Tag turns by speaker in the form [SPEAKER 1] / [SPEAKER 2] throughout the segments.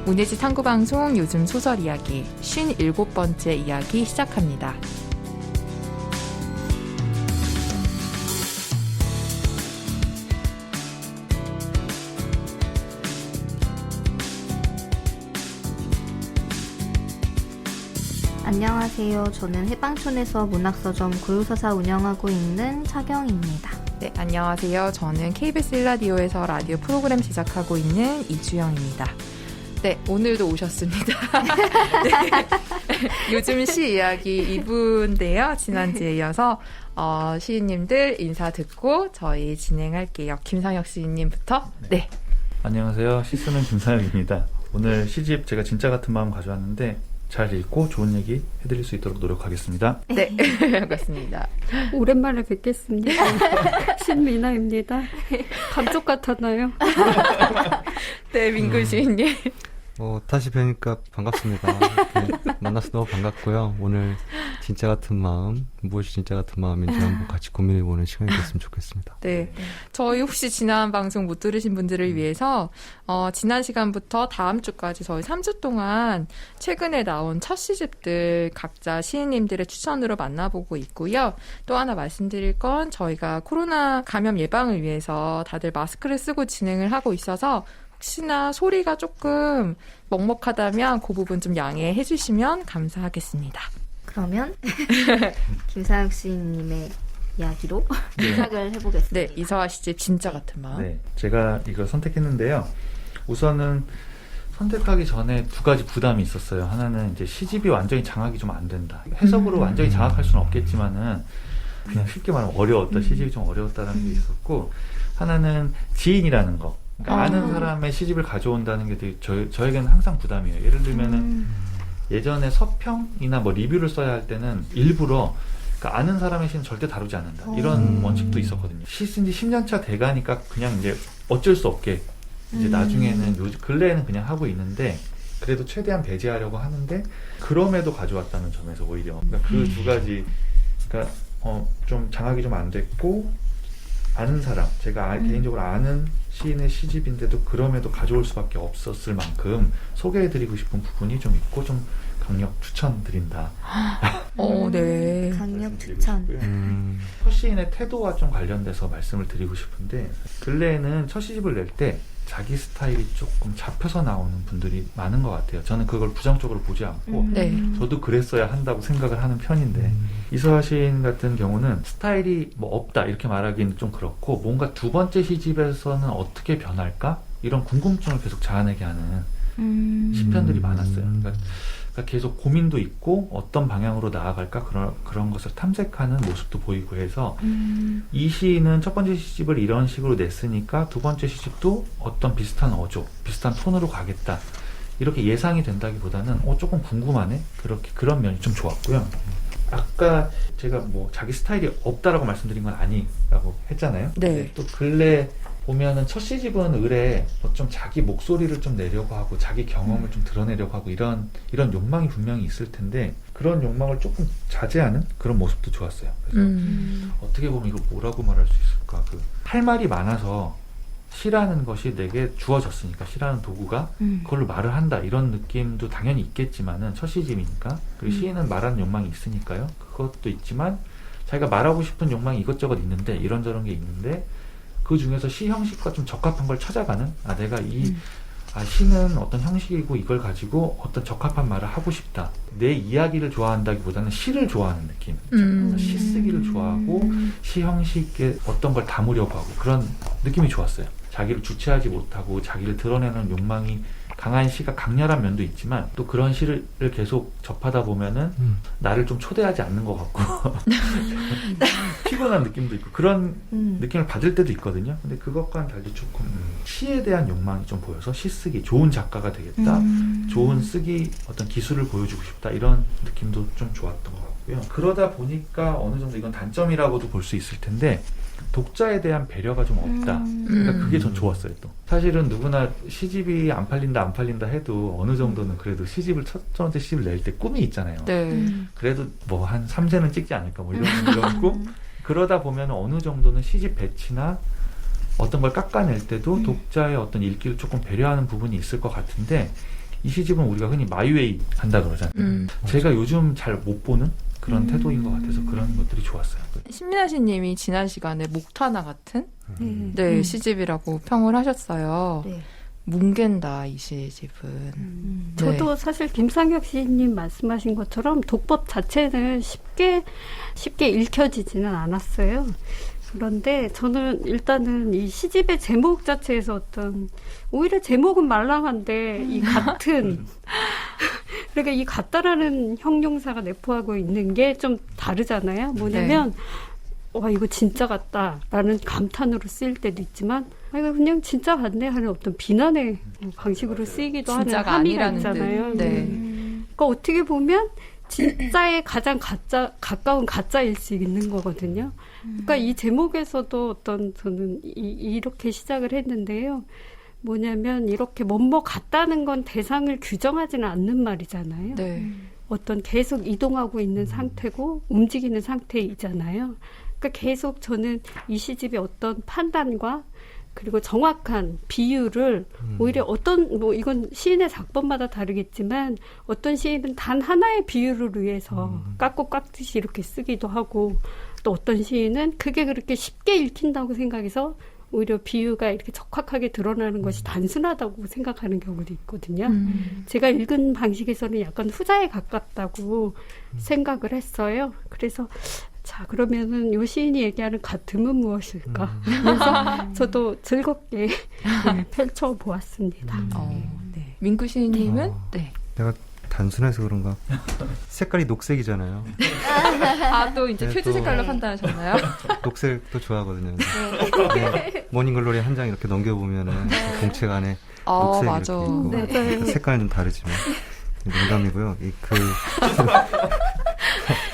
[SPEAKER 1] 문예지 탐구방송 요즘 소설 이야기 57번째 이야기 시작합니다.
[SPEAKER 2] 안녕하세요. 저는 해방촌에서 문학서점 고요서사 운영하고 있는 차경입니다.
[SPEAKER 1] 네, 안녕하세요. 저는 KBS 1라디오에서 라디오 프로그램 제작하고 있는 이주영입니다. 네, 오늘도 오셨습니다. 네, 요즘 시 이야기 2부인데요. 지난주에 이어서 시인님들 인사 듣고 저희 진행할게요. 김상혁 시인님부터. 네.
[SPEAKER 3] 안녕하세요. 시 쓰는 김상혁입니다. 오늘 시집 제가 진짜 같은 마음 가져왔는데 잘 읽고 좋은 얘기 해드릴 수 있도록 노력하겠습니다.
[SPEAKER 1] 네, 반갑습니다.
[SPEAKER 4] 오랜만에 뵙겠습니다. 신미나입니다. 감쪽 같았나요?
[SPEAKER 1] 네, 민구 시인님.
[SPEAKER 5] 다시 뵈니까 반갑습니다. 만나서 너무 반갑고요. 오늘 진짜 같은 마음, 무엇이 진짜 같은 마음인지 한번 같이 고민해보는 시간이 됐으면 좋겠습니다.
[SPEAKER 1] 네. 저희 혹시 지난 방송 못 들으신 분들을 위해서, 지난 시간부터 다음 주까지 저희 3주 동안 최근에 나온 첫 시집들 각자 시인님들의 추천으로 만나보고 있고요. 또 하나 말씀드릴 건 저희가 코로나 감염 예방을 위해서 다들 마스크를 쓰고 진행을 하고 있어서 혹시나 소리가 조금 먹먹하다면 그 부분 좀 양해해 주시면 감사하겠습니다.
[SPEAKER 2] 그러면 김상혁 시인님의 이야기로 시작을 해보겠습니다.
[SPEAKER 1] 네, 이서아 시집 진짜 같은 마음.
[SPEAKER 3] 네, 제가 이걸 선택했는데요. 우선은 선택하기 전에 두 가지 부담이 있었어요. 하나는 이제 시집이 완전히 장악이 좀 안 된다. 해석으로 완전히 장악할 수는 없겠지만은 그냥 쉽게 말하면 어려웠다. 시집이 좀 어려웠다는 게 있었고, 하나는 지인이라는 거. 그러니까 아는 사람의 시집을 가져온다는 게 되게 저에게는 항상 부담이에요. 예를 들면은 예전에 서평이나 뭐 리뷰를 써야 할 때는 일부러 그러니까 아는 사람의 시는 절대 다루지 않는다. 이런 원칙도 있었거든요. 시 쓴 지 10년차 돼가니까 그냥 이제 어쩔 수 없게 이제 나중에는 근래에는 그냥 하고 있는데 그래도 최대한 배제하려고 하는데 그럼에도 가져왔다는 점에서 오히려 그러니까 그 두 가지 그러니까 좀 장악이 좀 안 됐고 아는 사람 제가 개인적으로 아는 시인의 시집인데도 그럼에도 가져올 수밖에 없었을 만큼 소개해드리고 싶은 부분이 좀 있고 좀 강력 추천드린다.
[SPEAKER 1] 네.
[SPEAKER 2] 강력 추천.
[SPEAKER 3] 첫 시인의 태도와 좀 관련돼서 말씀을 드리고 싶은데 근래에는 첫 시집을 낼 때 자기 스타일이 조금 잡혀서 나오는 분들이 많은 것 같아요. 저는 그걸 부정적으로 보지 않고
[SPEAKER 1] 네.
[SPEAKER 3] 저도 그랬어야 한다고 생각을 하는 편인데 이서아 시인 같은 경우는 스타일이 뭐 없다 이렇게 말하기는 좀 그렇고 뭔가 두 번째 시집에서는 어떻게 변할까? 이런 궁금증을 계속 자아내게 하는 시편들이 많았어요. 그러니까 계속 고민도 있고 어떤 방향으로 나아갈까 그런 것을 탐색하는 모습도 보이고 해서 이 시인은 첫 번째 시집을 이런 식으로 냈으니까 두 번째 시집도 어떤 비슷한 어조, 비슷한 톤으로 가겠다 이렇게 예상이 된다기보다는 조금 궁금하네 그런 면이 좀 좋았고요. 아까 제가 뭐 자기 스타일이 없다라고 말씀드린 건 아니라고 했잖아요.
[SPEAKER 1] 네.
[SPEAKER 3] 또 근래 보면은 첫 시집은 을에 좀 자기 목소리를 좀 내려고 하고 자기 경험을 좀 드러내려고 하고 이런 욕망이 분명히 있을 텐데 그런 욕망을 조금 자제하는 그런 모습도 좋았어요. 그래서 어떻게 보면 이거 뭐라고 말할 수 있을까? 할 말이 많아서 시라는 것이 내게 주어졌으니까 시라는 도구가 그걸로 말을 한다 이런 느낌도 당연히 있겠지만은 첫 시집이니까 그리고 시인은 말하는 욕망이 있으니까요. 그것도 있지만 자기가 말하고 싶은 욕망이 이것저것 있는데 이런저런 게 있는데 그 중에서 시 형식과 좀 적합한 걸 찾아가는 내가 시는 어떤 형식이고 이걸 가지고 어떤 적합한 말을 하고 싶다. 내 이야기를 좋아한다기보다는 시를 좋아하는 느낌. 시 쓰기를 좋아하고 시 형식에 어떤 걸 담으려고 하고 그런 느낌이 좋았어요. 자기를 주체하지 못하고 자기를 드러내는 욕망이 강한 시가 강렬한 면도 있지만 또 그런 시를 계속 접하다 보면은 나를 좀 초대하지 않는 것 같고 피곤한 느낌도 있고 그런 느낌을 받을 때도 있거든요. 근데 그것과는 달리 조금 시에 대한 욕망이 좀 보여서 시 쓰기, 좋은 작가가 되겠다, 좋은 쓰기 어떤 기술을 보여주고 싶다 이런 느낌도 좀 좋았던 것 같고요. 그러다 보니까 어느 정도 이건 단점이라고도 볼 수 있을 텐데 독자에 대한 배려가 좀 없다. 그러니까 그게 전 좋았어요. 또 사실은 누구나 시집이 안 팔린다 해도 어느 정도는 그래도 시집을 첫 번째 시집을 낼 때 꿈이 있잖아요.
[SPEAKER 1] 네.
[SPEAKER 3] 그래도 뭐 한 3세는 찍지 않을까 뭐 이런 꿈. 그러다 보면 어느 정도는 시집 배치나 어떤 걸 깎아낼 때도 독자의 어떤 읽기를 조금 배려하는 부분이 있을 것 같은데 이 시집은 우리가 흔히 마이웨이 한다 그러잖아요. 제가 요즘 잘 못 보는 그런 태도인 것 같아서 그런 것들이 좋았어요.
[SPEAKER 1] 신민아 씨님이 지난 시간에 목타나 같은 네, 시집이라고 평을 하셨어요.
[SPEAKER 2] 네.
[SPEAKER 1] 뭉갠다 이 시집은. 네.
[SPEAKER 4] 저도 사실 김상혁 시인님 말씀하신 것처럼 독법 자체는 쉽게 읽혀지지는 않았어요. 그런데 저는 일단은 이 시집의 제목 자체에서 어떤 오히려 제목은 말랑한데 이 같은 그러니까 이 같다라는 형용사가 내포하고 있는 게 좀 다르잖아요. 뭐냐면 와 이거 진짜 같다라는 감탄으로 쓰일 때도 있지만 이거 그냥 진짜 같네 하는 어떤 비난의 방식으로 쓰이기도 하는
[SPEAKER 1] 진짜가
[SPEAKER 4] 함의가
[SPEAKER 1] 아니라는
[SPEAKER 4] 있잖아요.
[SPEAKER 1] 듯. 네.
[SPEAKER 4] 그러니까 어떻게 보면 진짜에 가장 가까운 가짜일 수 있는 거거든요. 그러니까 이 제목에서도 어떤 저는 이렇게 시작을 했는데요. 뭐냐면 이렇게 뭐뭐 같다는 건 대상을 규정하지는 않는 말이잖아요.
[SPEAKER 1] 네.
[SPEAKER 4] 어떤 계속 이동하고 있는 상태고 움직이는 상태이잖아요. 그러니까 계속 저는 이 시집의 어떤 판단과 그리고 정확한 비유를 오히려 뭐 이건 시인의 작품마다 다르겠지만 어떤 시인은 단 하나의 비유를 위해서 깎고 깎듯이 이렇게 쓰기도 하고 또 어떤 시인은 그게 그렇게 쉽게 읽힌다고 생각해서 오히려 비유가 이렇게 적확하게 드러나는 것이 단순하다고 생각하는 경우도 있거든요. 제가 읽은 방식에서는 약간 후자에 가깝다고 생각을 했어요. 그래서 자 그러면은 요 시인이 얘기하는 같음은 무엇일까? 그래서 저도 즐겁게 펼쳐보았습니다.
[SPEAKER 1] 네. 민구 시인님은 네.
[SPEAKER 5] 내가 단순해서 그런가? 색깔이 녹색이잖아요.
[SPEAKER 1] 아, 또 이제
[SPEAKER 5] 네,
[SPEAKER 1] 표지
[SPEAKER 5] 또-
[SPEAKER 1] 색깔로 판단하셨나요?
[SPEAKER 5] 녹색도 좋아하거든요. 네. 모닝글로리 한 장 이렇게 넘겨보면은 공책 안에 녹색이
[SPEAKER 1] 맞아.
[SPEAKER 5] 이렇게 있고
[SPEAKER 4] 네.
[SPEAKER 5] 그 색깔은 좀 다르지만 농담이고요.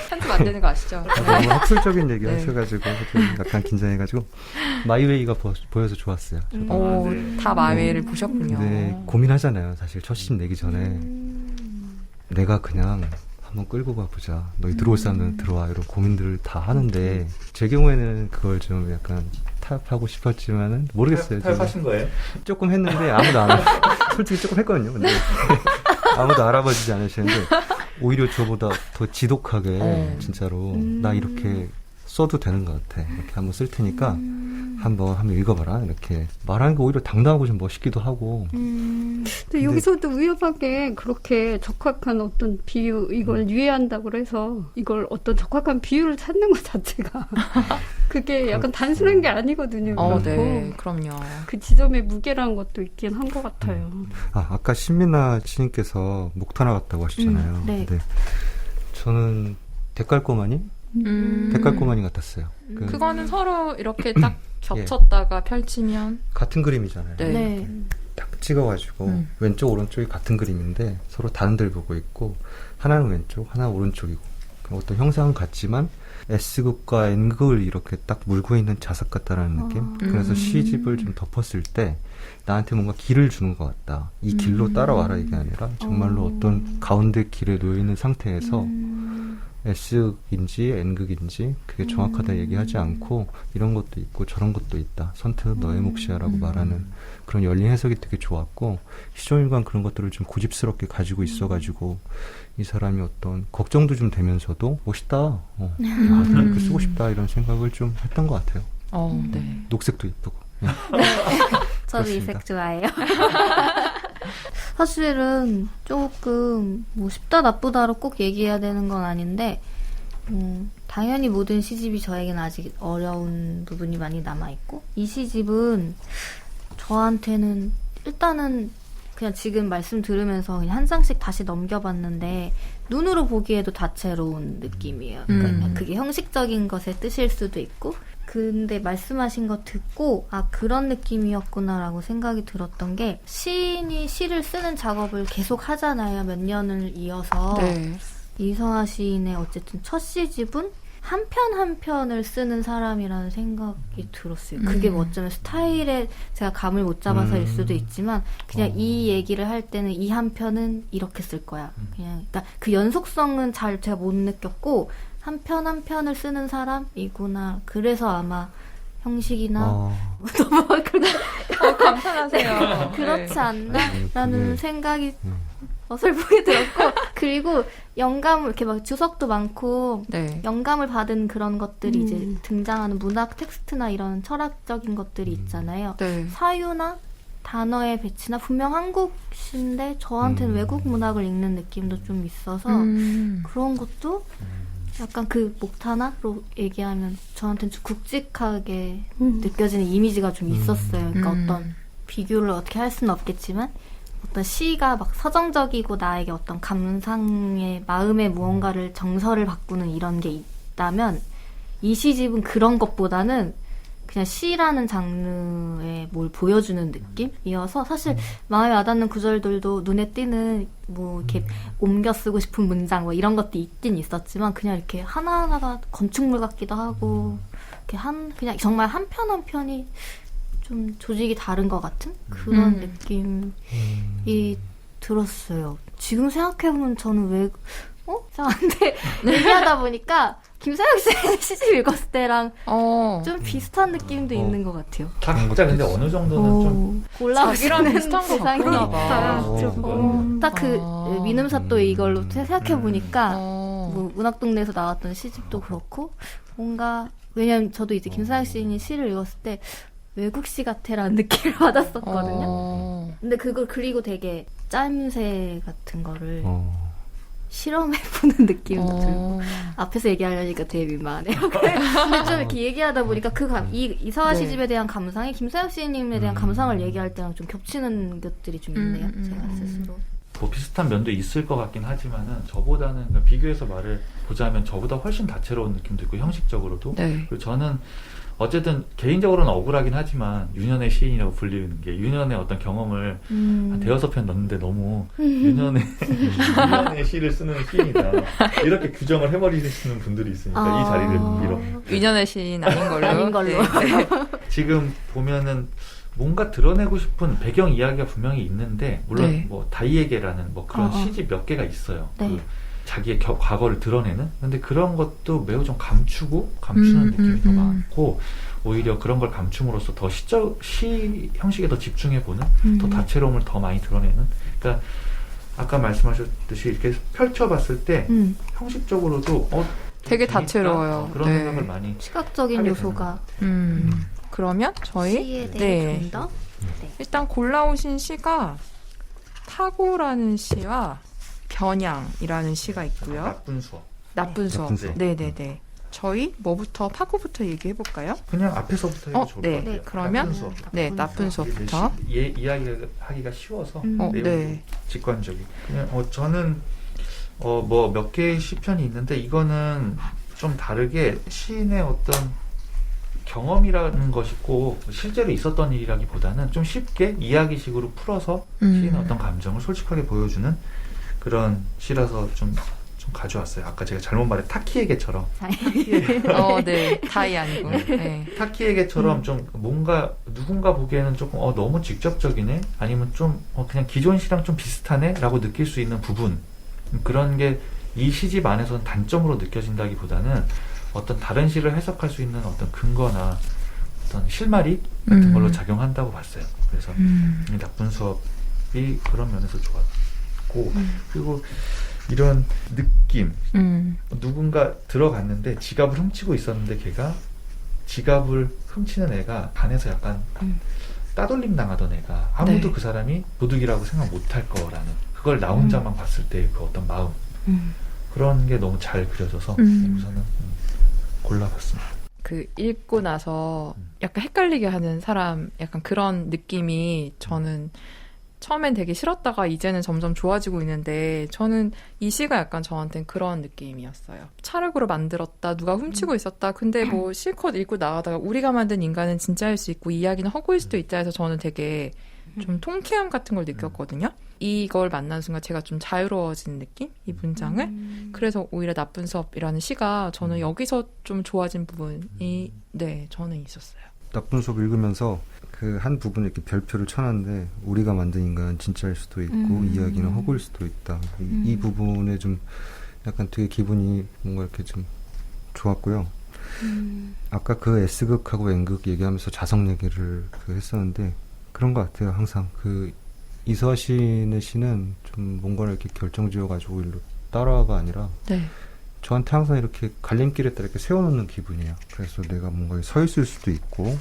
[SPEAKER 1] 편집 안 되는 거 아시죠?
[SPEAKER 5] 너무 학술적인 얘기
[SPEAKER 1] 네.
[SPEAKER 5] 하셔가지고 좀 약간 긴장해가지고 마이웨이가 보여서 좋았어요. 저도.
[SPEAKER 1] 오,
[SPEAKER 3] 네.
[SPEAKER 1] 다 마외를 보셨군요.
[SPEAKER 5] 근데 고민하잖아요. 사실 첫 시집 내기 전에 내가 그냥 한번 끌고 가보자. 너희 들어올 사람들은 들어와. 이런 고민들을 다 하는데 제 경우에는 그걸 좀 약간 타협하고 싶었지만은 모르겠어요.
[SPEAKER 3] 타협하신 거예요?
[SPEAKER 5] 조금 했는데 아무도 안 솔직히 조금 했거든요. 근데 아무도 알아봐주지 않으시는데 오히려 저보다 더 지독하게 진짜로 나 이렇게 써도 되는 것 같아. 이렇게 한번 쓸 테니까 한번 읽어봐라. 이렇게 말하는 게 오히려 당당하고 좀 멋있기도 하고.
[SPEAKER 4] 근데 여기서도 위험하게 그렇게 적확한 어떤 비유 이걸 유예한다고 해서 이걸 어떤 적확한 비유를 찾는 것 자체가 그게 약간 단순한 게 아니거든요. 그렇고
[SPEAKER 1] 네, 그럼요.
[SPEAKER 4] 그 지점에 무게라는 것도 있긴 한 것 같아요.
[SPEAKER 5] 아까 신민아 시인께서 목타나 같다고 하셨잖아요.
[SPEAKER 2] 네.
[SPEAKER 5] 근데 저는 데칼코마니? 데칼코마니 같았어요.
[SPEAKER 1] 그거는 서로 이렇게 딱 겹쳤다가 펼치면
[SPEAKER 5] 같은 그림이잖아요.
[SPEAKER 1] 네.
[SPEAKER 2] 네.
[SPEAKER 5] 딱 찍어가지고 왼쪽 오른쪽이 같은 그림인데 서로 다른 데를 보고 있고 하나는 왼쪽, 하나는 오른쪽이고 어떤 형상은 같지만 S극과 N극을 이렇게 딱 물고 있는 자석 같다라는 느낌. 그래서 시집을 좀 덮었을 때 나한테 뭔가 길을 주는 것 같다. 이 길로 따라와라 이게 아니라 정말로 어떤 가운데 길에 놓여 있는 상태에서 S극인지 N극인지 그게 정확하다 얘기하지 않고 이런 것도 있고 저런 것도 있다. 선택은 너의 몫이야라고 말하는 그런 열린 해석이 되게 좋았고 시종일관 그런 것들을 좀 고집스럽게 가지고 있어가지고 이 사람이 어떤 걱정도 좀 되면서도 멋있다. 이렇게 쓰고 싶다 이런 생각을 좀 했던 것 같아요.
[SPEAKER 1] 네.
[SPEAKER 5] 녹색도 이쁘고.
[SPEAKER 2] 저도 이
[SPEAKER 5] 그렇습니다.
[SPEAKER 2] 색 좋아해요. 사실은 조금 뭐 쉽다 나쁘다로 꼭 얘기해야 되는 건 아닌데 당연히 모든 시집이 저에게는 아직 어려운 부분이 많이 남아있고 이 시집은 저한테는 일단은 그냥 지금 말씀 들으면서 그냥 한 장씩 다시 넘겨봤는데 눈으로 보기에도 다채로운 느낌이에요. 그러니까 그게 형식적인 것의 뜻일 수도 있고 근데 말씀하신 거 듣고 아 그런 느낌이었구나라고 생각이 들었던 게 시인이 시를 쓰는 작업을 계속 하잖아요. 몇 년을 이어서
[SPEAKER 1] 네.
[SPEAKER 2] 이성아 시인의 어쨌든 첫 시집은 한 편 한 편을 쓰는 사람이라는 생각이 들었어요. 그게 뭐 어쩌면 스타일에 제가 감을 못 잡아서일 수도 있지만 그냥 이 얘기를 할 때는 이 한 편은 이렇게 쓸 거야. 그냥 그러니까 그 연속성은 잘 제가 못 느꼈고 한 편 한 편을 쓰는 사람이구나. 그래서 아마 형식이나 너무
[SPEAKER 1] 감탄하세요.
[SPEAKER 2] 그렇지 않나라는
[SPEAKER 5] 네.
[SPEAKER 2] 생각이 어설프게 들었고 그리고 영감을 이렇게 막 주석도 많고
[SPEAKER 1] 네.
[SPEAKER 2] 영감을 받은 그런 것들이 이제
[SPEAKER 4] 음.
[SPEAKER 2] 등장하는 문학 텍스트나 이런 철학적인 것들이 있잖아요.
[SPEAKER 1] 네.
[SPEAKER 2] 사유나 단어의 배치나 분명 한국시인데 저한테는 외국 문학을 읽는 느낌도 좀 있어서 그런 것도 약간 그 목타나로 얘기하면 저한테는 좀 굵직하게 느껴지는 이미지가 좀 있었어요. 그러니까 어떤 비교를 어떻게 할 수는 없겠지만 어떤 시가 막 서정적이고 나에게 어떤 감상의 마음의 무언가를 정서를 바꾸는 이런 게 있다면 이 시집은 그런 것보다는 그냥 시라는 장르에 뭘 보여주는 느낌이어서 사실 마음에 와닿는 구절들도 눈에 띄는 뭐 이렇게 옮겨 쓰고 싶은 문장 뭐 이런 것도 있긴 있었지만 그냥 이렇게 하나하나가 건축물 같기도 하고 이렇게 그냥 정말 한 편 한 편이 좀 조직이 다른 것 같은 그런 느낌이 들었어요. 지금 생각해보면 저는 왜 이상한데 얘기하다 보니까 김서영 씨의 시집 읽었을 때랑 좀 비슷한 느낌도 있는 것 같아요.
[SPEAKER 3] 각자 근데 어느 정도는 좀
[SPEAKER 1] 자기랑 비슷한 거 같구나 봐.
[SPEAKER 2] 딱 그 민음사또 이걸로 생각해 보니까 뭐 문학동네에서 나왔던 시집도 그렇고 뭔가 왜냐면 저도 이제 김서영 시인의 시를 읽었을 때 외국 시 같아라는 느낌을 받았었거든요. 근데 그걸 그리고 되게 짜임새 같은 거를 실험해보는 느낌도 들고 앞에서 얘기하려니까 되게 민망하네요. 근데 좀 이렇게 얘기하다 보니까 이서화
[SPEAKER 1] 네.
[SPEAKER 2] 시집에 대한 감상이 김서영 시인님에 대한 감상을 얘기할 때랑 좀 겹치는 것들이 좀 있네요. 제가 스스로.
[SPEAKER 3] 뭐 비슷한 면도 있을 것 같긴 하지만은 저보다는 그러니까 비교해서 말을 보자면 저보다 훨씬 다채로운 느낌도 있고 형식적으로도
[SPEAKER 1] 네.
[SPEAKER 3] 그리고 저는 어쨌든 개인적으로는 억울하긴 하지만 윤현의 시인이라고 불리는 게 윤현의 어떤 경험을 한 대여섯 편 넣는데 너무 윤현의 시를 쓰는 시인이다 이렇게 규정을 해버리시는 분들이 있으니까 이 자리를 빌어
[SPEAKER 1] 윤현의 시인 아닌 걸로.
[SPEAKER 2] 아닌 걸로.
[SPEAKER 1] 네.
[SPEAKER 3] 지금 보면은 뭔가 드러내고 싶은 배경 이야기가 분명히 있는데 물론
[SPEAKER 1] 네.
[SPEAKER 3] 뭐 다이에게라는 뭐 그런 시집 몇 개가 있어요.
[SPEAKER 2] 네.
[SPEAKER 3] 그 자기의 과거를 드러내는. 근데 그런 것도 매우 좀 감추는 느낌이 더 많고 오히려 그런 걸 감춤으로써 더 시 형식에 더 집중해보는 더 다채로움을 더 많이 드러내는. 그러니까 아까 말씀하셨듯이 이렇게 펼쳐봤을 때 형식적으로도
[SPEAKER 1] 되게
[SPEAKER 3] 재밌다?
[SPEAKER 1] 다채로워요.
[SPEAKER 3] 그런
[SPEAKER 1] 네.
[SPEAKER 3] 생각을 많이
[SPEAKER 2] 시각적인
[SPEAKER 3] 하게
[SPEAKER 2] 요소가
[SPEAKER 1] 그러면 저희
[SPEAKER 2] 시에 대해
[SPEAKER 1] 네.
[SPEAKER 2] 좀 더. 네.
[SPEAKER 1] 일단 골라오신 시가 타고라는 시와 겨냥이라는 시가 있고요.
[SPEAKER 3] 나쁜 수업.
[SPEAKER 1] 나쁜 수업.
[SPEAKER 5] 나쁜 수업.
[SPEAKER 1] 네네네. 저희 뭐부터 파고부터 얘기해 볼까요?
[SPEAKER 3] 그냥 앞에서부터 해도 좋을
[SPEAKER 1] 네.
[SPEAKER 3] 것 같아요.
[SPEAKER 1] 그러면
[SPEAKER 3] 나쁜 수업부터.
[SPEAKER 1] 네, 나쁜 수업부터.
[SPEAKER 3] 이야기하기가 쉬워서 내용도
[SPEAKER 1] 네.
[SPEAKER 3] 직관적이. 그냥 저는 뭐 몇 개의 시편이 있는데 이거는 좀 다르게 시인의 어떤 경험이라는 것이 꼭 실제로 있었던 일이라기보다는 좀 쉽게 이야기식으로 풀어서 시인의 어떤 감정을 솔직하게 보여주는 그런 시라서 좀 가져왔어요. 아까 제가 잘못 말해 타키에게처럼
[SPEAKER 1] 네. 다이 아니고. 네.
[SPEAKER 3] 타키에게처럼 좀 뭔가 누군가 보기에는 조금 너무 직접적이네 아니면 좀 그냥 기존 시랑 좀 비슷하네 라고 느낄 수 있는 부분 그런 게 이 시집 안에서는 단점으로 느껴진다기보다는 어떤 다른 시를 해석할 수 있는 어떤 근거나 어떤 실마리 같은 걸로 작용한다고 봤어요. 그래서 이 나쁜 수업이 그런 면에서 좋았고 그리고 이런 느낌 누군가 들어갔는데 지갑을 훔치고 있었는데 걔가 지갑을 훔치는 애가 반에서 약간 따돌림 당하던 애가 아무도
[SPEAKER 1] 네.
[SPEAKER 3] 그 사람이 도둑이라고 생각 못할 거라는 그걸 나 혼자만 봤을 때 그 어떤 마음 그런 게 너무 잘 그려져서 우선은 골라봤습니다.
[SPEAKER 1] 그 읽고 나서 약간 헷갈리게 하는 사람 약간 그런 느낌이 저는 처음엔 되게 싫었다가 이제는 점점 좋아지고 있는데 저는 이 시가 약간 저한테는 그런 느낌이었어요. 찰흙으로 만들었다. 누가 훔치고 있었다. 근데 뭐 실컷 읽고 나가다가 우리가 만든 인간은 진짜일 수 있고 이야기는 허구일 수도 있다 해서 저는 되게 좀 통쾌함 같은 걸 느꼈거든요. 이걸 만난 순간 제가 좀 자유로워지는 느낌? 이 문장을? 그래서 오히려 나쁜 수업이라는 시가 저는 여기서 좀 좋아진 부분이 네, 저는 있었어요.
[SPEAKER 5] 나쁜 수업 읽으면서 그 한 부분에 이렇게 별표를 쳐놨는데 우리가 만든 인간은 진짜일 수도 있고 이야기는 허구일 수도 있다. 이 부분에 좀 약간 되게 기분이 뭔가 이렇게 좀 좋았고요. 아까 그 S극하고 N극 얘기하면서 자성 얘기를 했었는데 그런 것 같아요. 항상 그 이서신의 시는 좀 뭔가를 이렇게 결정지어가지고 일로 따라가 아니라
[SPEAKER 1] 네.
[SPEAKER 5] 저한테 항상 이렇게 갈림길에 따라 이렇게 세워놓는 기분이에요. 그래서 내가 뭔가 서 있을 수도 있고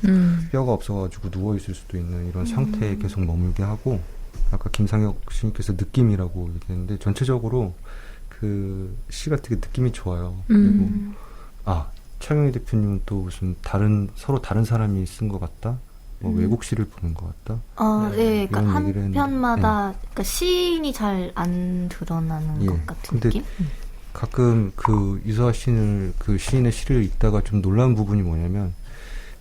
[SPEAKER 5] 뼈가 없어가지고 누워있을 수도 있는 이런 상태에 계속 머물게 하고 아까 김상혁 시인께서 느낌이라고 얘기했는데 전체적으로 그 시가 되게 느낌이 좋아요. 그리고 차경희 대표님은 또 무슨 서로 다른 사람이 쓴 것 같다? 뭐 외국 시를 보는 것 같다?
[SPEAKER 2] 네, 그러니까
[SPEAKER 5] 이런
[SPEAKER 2] 한
[SPEAKER 5] 얘기를 했는데,
[SPEAKER 2] 편마다 그러니까 시인이 잘 안 드러나는
[SPEAKER 5] 예.
[SPEAKER 2] 것 같은
[SPEAKER 5] 근데
[SPEAKER 2] 느낌?
[SPEAKER 5] 가끔 그 이서아 시인을 그 시인의 시를 읽다가 좀 놀라운 부분이 뭐냐면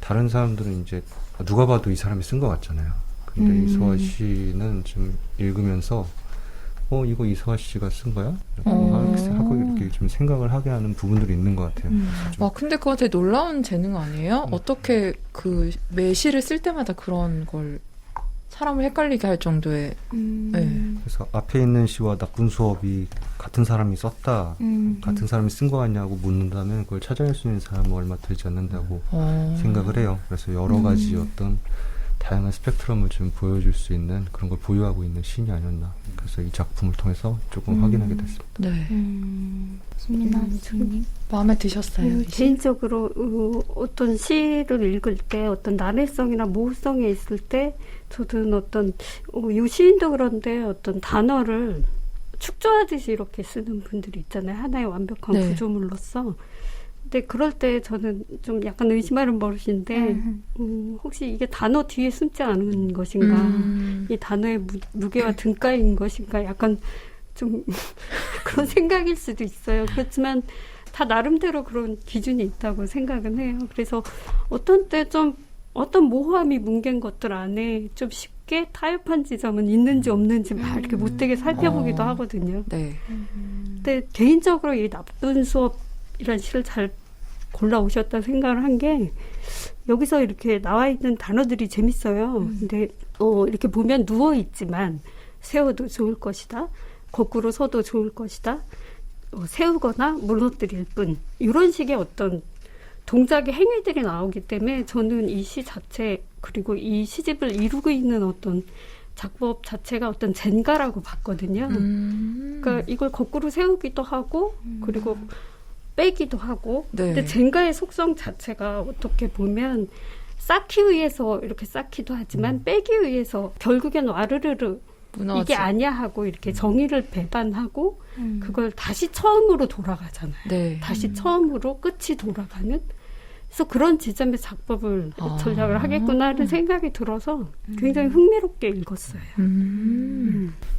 [SPEAKER 5] 다른 사람들은 이제 누가 봐도 이 사람이 쓴 것 같잖아요. 근데 이서아 씨는 좀 읽으면서 이거 이서아 씨가 쓴 거야? 하고 이렇게 좀 생각을 하게 하는 부분들이 있는 것 같아요.
[SPEAKER 1] 와, 근데 그거 되게 놀라운 재능 아니에요? 어떻게 그 매 시를 쓸 때마다 그런 걸 사람을 헷갈리게 할 정도의. 네.
[SPEAKER 5] 그래서 앞에 있는 시와 나쁜 수업이 같은 사람이 썼다, 같은 사람이 쓴 거 같냐고 묻는다면 그걸 찾아낼 수 있는 사람은 얼마 들지 않는다고 생각을 해요. 그래서 여러 가지 어떤 다양한 스펙트럼을 좀 보여줄 수 있는 그런 걸 보유하고 있는 시인이 아니었나. 그래서 이 작품을 통해서 조금 확인하게 됐습니다.
[SPEAKER 1] 네.
[SPEAKER 2] 수민아 선생님?
[SPEAKER 1] 마음에 드셨어요? 이 시?
[SPEAKER 4] 개인적으로 어떤 시를 읽을 때 어떤 난해성이나 모호성이 있을 때 저는 어떤 이 시인도 그런데 어떤 단어를 축조하듯이 이렇게 쓰는 분들이 있잖아요. 하나의 완벽한
[SPEAKER 1] 네.
[SPEAKER 4] 구조물로서. 근데 그럴 때 저는 좀 약간 의심하는 버릇인데 혹시 이게 단어 뒤에 숨지 않은 것인가, 이 단어의 무게와 등가인 것인가, 약간 좀 그런 생각일 수도 있어요. 그렇지만 다 나름대로 그런 기준이 있다고 생각은 해요. 그래서 어떤 때 좀 어떤 모호함이 뭉갠 것들 안에 좀 쉽게 타협한 지점은 있는지 없는지 막 이렇게 못되게 살펴보기도 하거든요.
[SPEAKER 1] 네.
[SPEAKER 4] 근데 개인적으로 이 나쁜 수업이라는 시를 잘 골라오셨다 생각을 한 게 여기서 이렇게 나와 있는 단어들이 재밌어요. 근데 이렇게 보면 누워있지만 세워도 좋을 것이다. 거꾸로 서도 좋을 것이다. 세우거나 무너뜨릴 뿐. 이런 식의 어떤 동작의 행위들이 나오기 때문에 저는 이 시 자체 그리고 이 시집을 이루고 있는 어떤 작법 자체가 어떤 젠가라고 봤거든요. 그러니까 이걸 거꾸로 세우기도 하고 그리고 빼기도 하고.
[SPEAKER 1] 네.
[SPEAKER 4] 근데 젠가의 속성 자체가 어떻게 보면 쌓기 위해서 이렇게 쌓기도 하지만 빼기 위해서 결국엔 와르르르 이게 아니야 하고 이렇게 정의를 배반하고 그걸 다시 처음으로 돌아가잖아요.
[SPEAKER 1] 네.
[SPEAKER 4] 다시 처음으로 끝이 돌아가는. 그래서 그런 지점의 작법을 전략을 하겠구나 하는 생각이 들어서 굉장히 흥미롭게 읽었어요.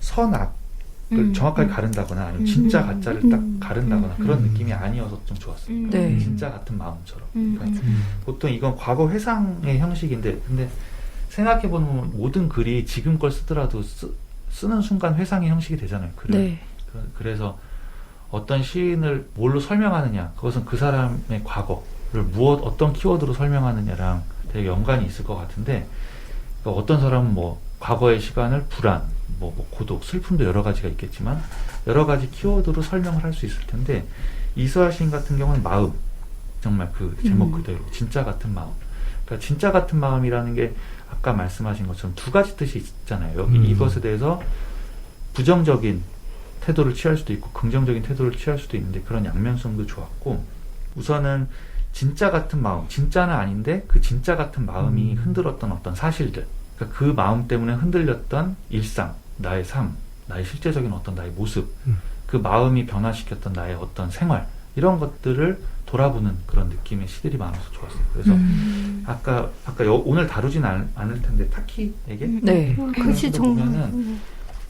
[SPEAKER 3] 선악을 정확하게 가른다거나 아니면 진짜 가짜를 딱 가른다거나 그런 느낌이 아니어서 좀 좋았어요.
[SPEAKER 1] 네.
[SPEAKER 3] 진짜 같은 마음처럼. 그러니까 보통 이건 과거 회상의 형식인데 근데 생각해보면 모든 글이 지금 걸 쓰더라도 쓰는 순간 회상의 형식이 되잖아요. 글을.
[SPEAKER 1] 네.
[SPEAKER 3] 그래서 어떤 시인을 뭘로 설명하느냐 그것은 그 사람의 과거를 어떤 키워드로 설명하느냐랑 되게 연관이 있을 것 같은데 그러니까 어떤 사람은 뭐 과거의 시간을 불안, 뭐 고독, 슬픔도 여러 가지가 있겠지만 여러 가지 키워드로 설명을 할 수 있을 텐데 이서아 시인 같은 경우는 마음, 정말 그 제목 그대로 진짜 같은 마음. 그러니까 진짜 같은 마음이라는 게 아까 말씀하신 것처럼 두 가지 뜻이 있잖아요. 여기 이것에 대해서 부정적인 태도를 취할 수도 있고 긍정적인 태도를 취할 수도 있는데 그런 양면성도 좋았고 우선은 진짜 같은 마음, 진짜는 아닌데 그 진짜 같은 마음이 흔들었던 어떤 사실들, 그러니까 그 마음 때문에 흔들렸던 일상, 나의 삶, 나의 실제적인 어떤 나의 모습, 그 마음이 변화시켰던 나의 어떤 생활 이런 것들을 돌아보는 그런 느낌의 시들이 많아서 좋았어요. 그래서 아까 오늘 다루진 않을 텐데 타키에게
[SPEAKER 1] 네.
[SPEAKER 4] 그 시 정말
[SPEAKER 3] 보면은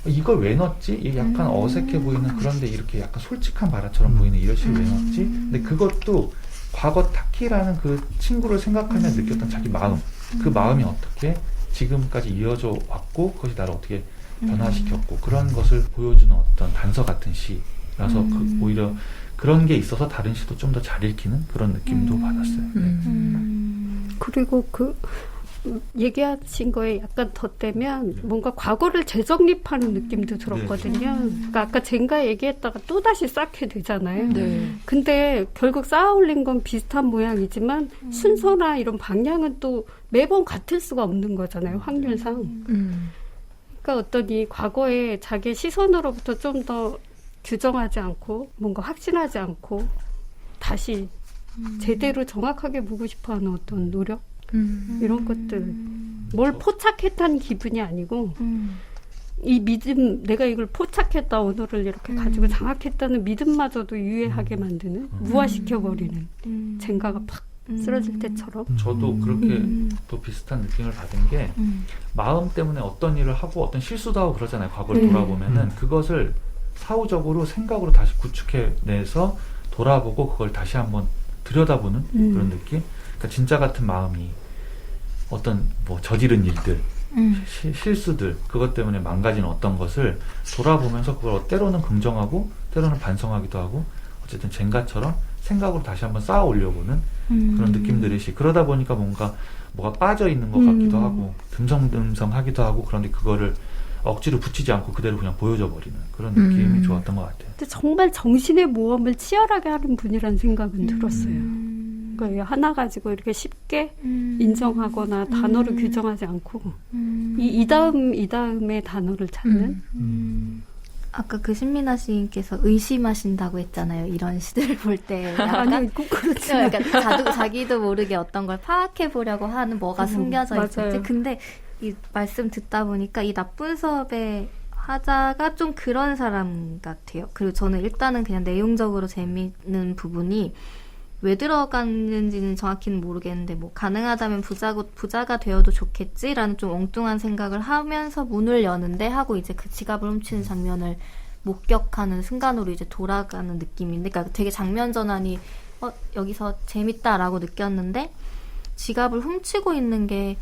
[SPEAKER 3] 이걸 왜 넣었지? 이게 약간 어색해 보이는 그런데 이렇게 약간 솔직한 바라처럼 보이는 이런 시를 왜 넣었지? 근데 그것도 과거 타키라는 그 친구를 생각하며 느꼈던 자기 마음, 그 마음이 어떻게 지금까지 이어져 왔고 그것이 나를 어떻게 변화시켰고 그런 것을 보여주는 어떤 단서 같은 시라서 오히려 그런 게 있어서 다른 시도 좀 더 잘 읽히는 그런 느낌도 받았어요. 네.
[SPEAKER 4] 그리고 얘기하신 거에 약간 덧대면 뭔가 과거를 재정립하는 느낌도 들었거든요. 그러니까 아까 젠가 얘기했다가 또다시 쌓게 되잖아요.
[SPEAKER 1] 네.
[SPEAKER 4] 근데 결국 쌓아 올린 건 비슷한 모양이지만 순서나 이런 방향은 또 매번 같을 수가 없는 거잖아요. 확률상. 그러니까 어떤 이 과거에 자기 시선으로부터 좀 더 규정하지 않고 뭔가 확신하지 않고 다시 제대로 정확하게 보고 싶어하는 어떤 노력 이런 것들 뭘 포착했다는 기분이 아니고 이 믿음 내가 이걸 포착했다 언어를 이렇게 가지고 장악했다는 믿음마저도 유예하게 만드는 무화시켜버리는 젠가가 팍 쓰러질 때처럼
[SPEAKER 3] 저도 그렇게 또 비슷한 느낌을 받은 게 마음 때문에 어떤 일을 하고 어떤 실수도 하고 그러잖아요. 과거를 돌아보면은 그것을 사후적으로 생각으로 다시 구축해내서 돌아보고 그걸 다시 한번 들여다보는 그런 느낌. 그러니까 진짜 같은 마음이 어떤 뭐 저지른 일들, 실수들 그것 때문에 망가진 어떤 것을 돌아보면서 그걸 때로는 긍정하고 때로는 반성하기도 하고 어쨌든 젠가처럼 생각으로 다시 한번 쌓아 올려보는 그런 느낌들이시. 그러다 보니까 뭐가 빠져 있는 것 같기도 하고 듬성듬성하기도 하고 그런데 그거를 억지로 붙이지 않고 그대로 그냥 보여줘 버리는 그런 느낌이 좋았던 것 같아요.
[SPEAKER 4] 근데 정말 정신의 모험을 치열하게 하는 분이라는 생각은 들었어요. 그러니까 하나 가지고 이렇게 쉽게 인정하거나 단어를 규정하지 않고 이 다음의 단어를 찾는
[SPEAKER 2] 아까 그 신민아 시인께서 의심하신다고 했잖아요. 이런 시들을 볼 때.
[SPEAKER 4] 아니 꼭 그렇지
[SPEAKER 2] 그러니까 자기도 모르게 어떤 걸 파악해 보려고 하는 뭐가 숨겨져 있을지.
[SPEAKER 4] 맞아요.
[SPEAKER 2] 근데 이 말씀 듣다 보니까 이 나쁜 수업의 화자가 좀 그런 사람 같아요. 그리고 저는 일단은 그냥 내용적으로 재미있는 부분이 왜 들어갔는지는 정확히는 모르겠는데 뭐 가능하다면 부자가 되어도 좋겠지라는 좀 엉뚱한 생각을 하면서 문을 여는데 하고 이제 그 지갑을 훔치는 장면을 목격하는 순간으로 이제 돌아가는 느낌인데, 그러니까 되게 장면 전환이 여기서 재밌다라고 느꼈는데 지갑을 훔치고 있는 게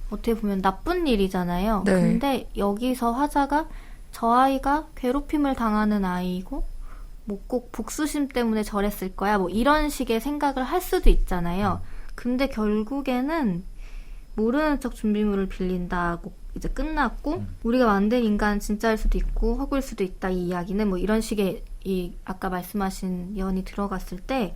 [SPEAKER 2] 어떻게 보면 나쁜 일이잖아요.
[SPEAKER 1] 네.
[SPEAKER 2] 근데 여기서 화자가 저 아이가 괴롭힘을 당하는 아이고 뭐 꼭 복수심 때문에 저랬을 거야 뭐 이런 식의 생각을 할 수도 있잖아요. 근데 결국에는 모르는 척 준비물을 빌린다고 이제 끝났고 우리가 만든 인간 진짜일 수도 있고 허구일 수도 있다 이 이야기는 뭐 이런 식의 이 아까 말씀하신 연이 들어갔을 때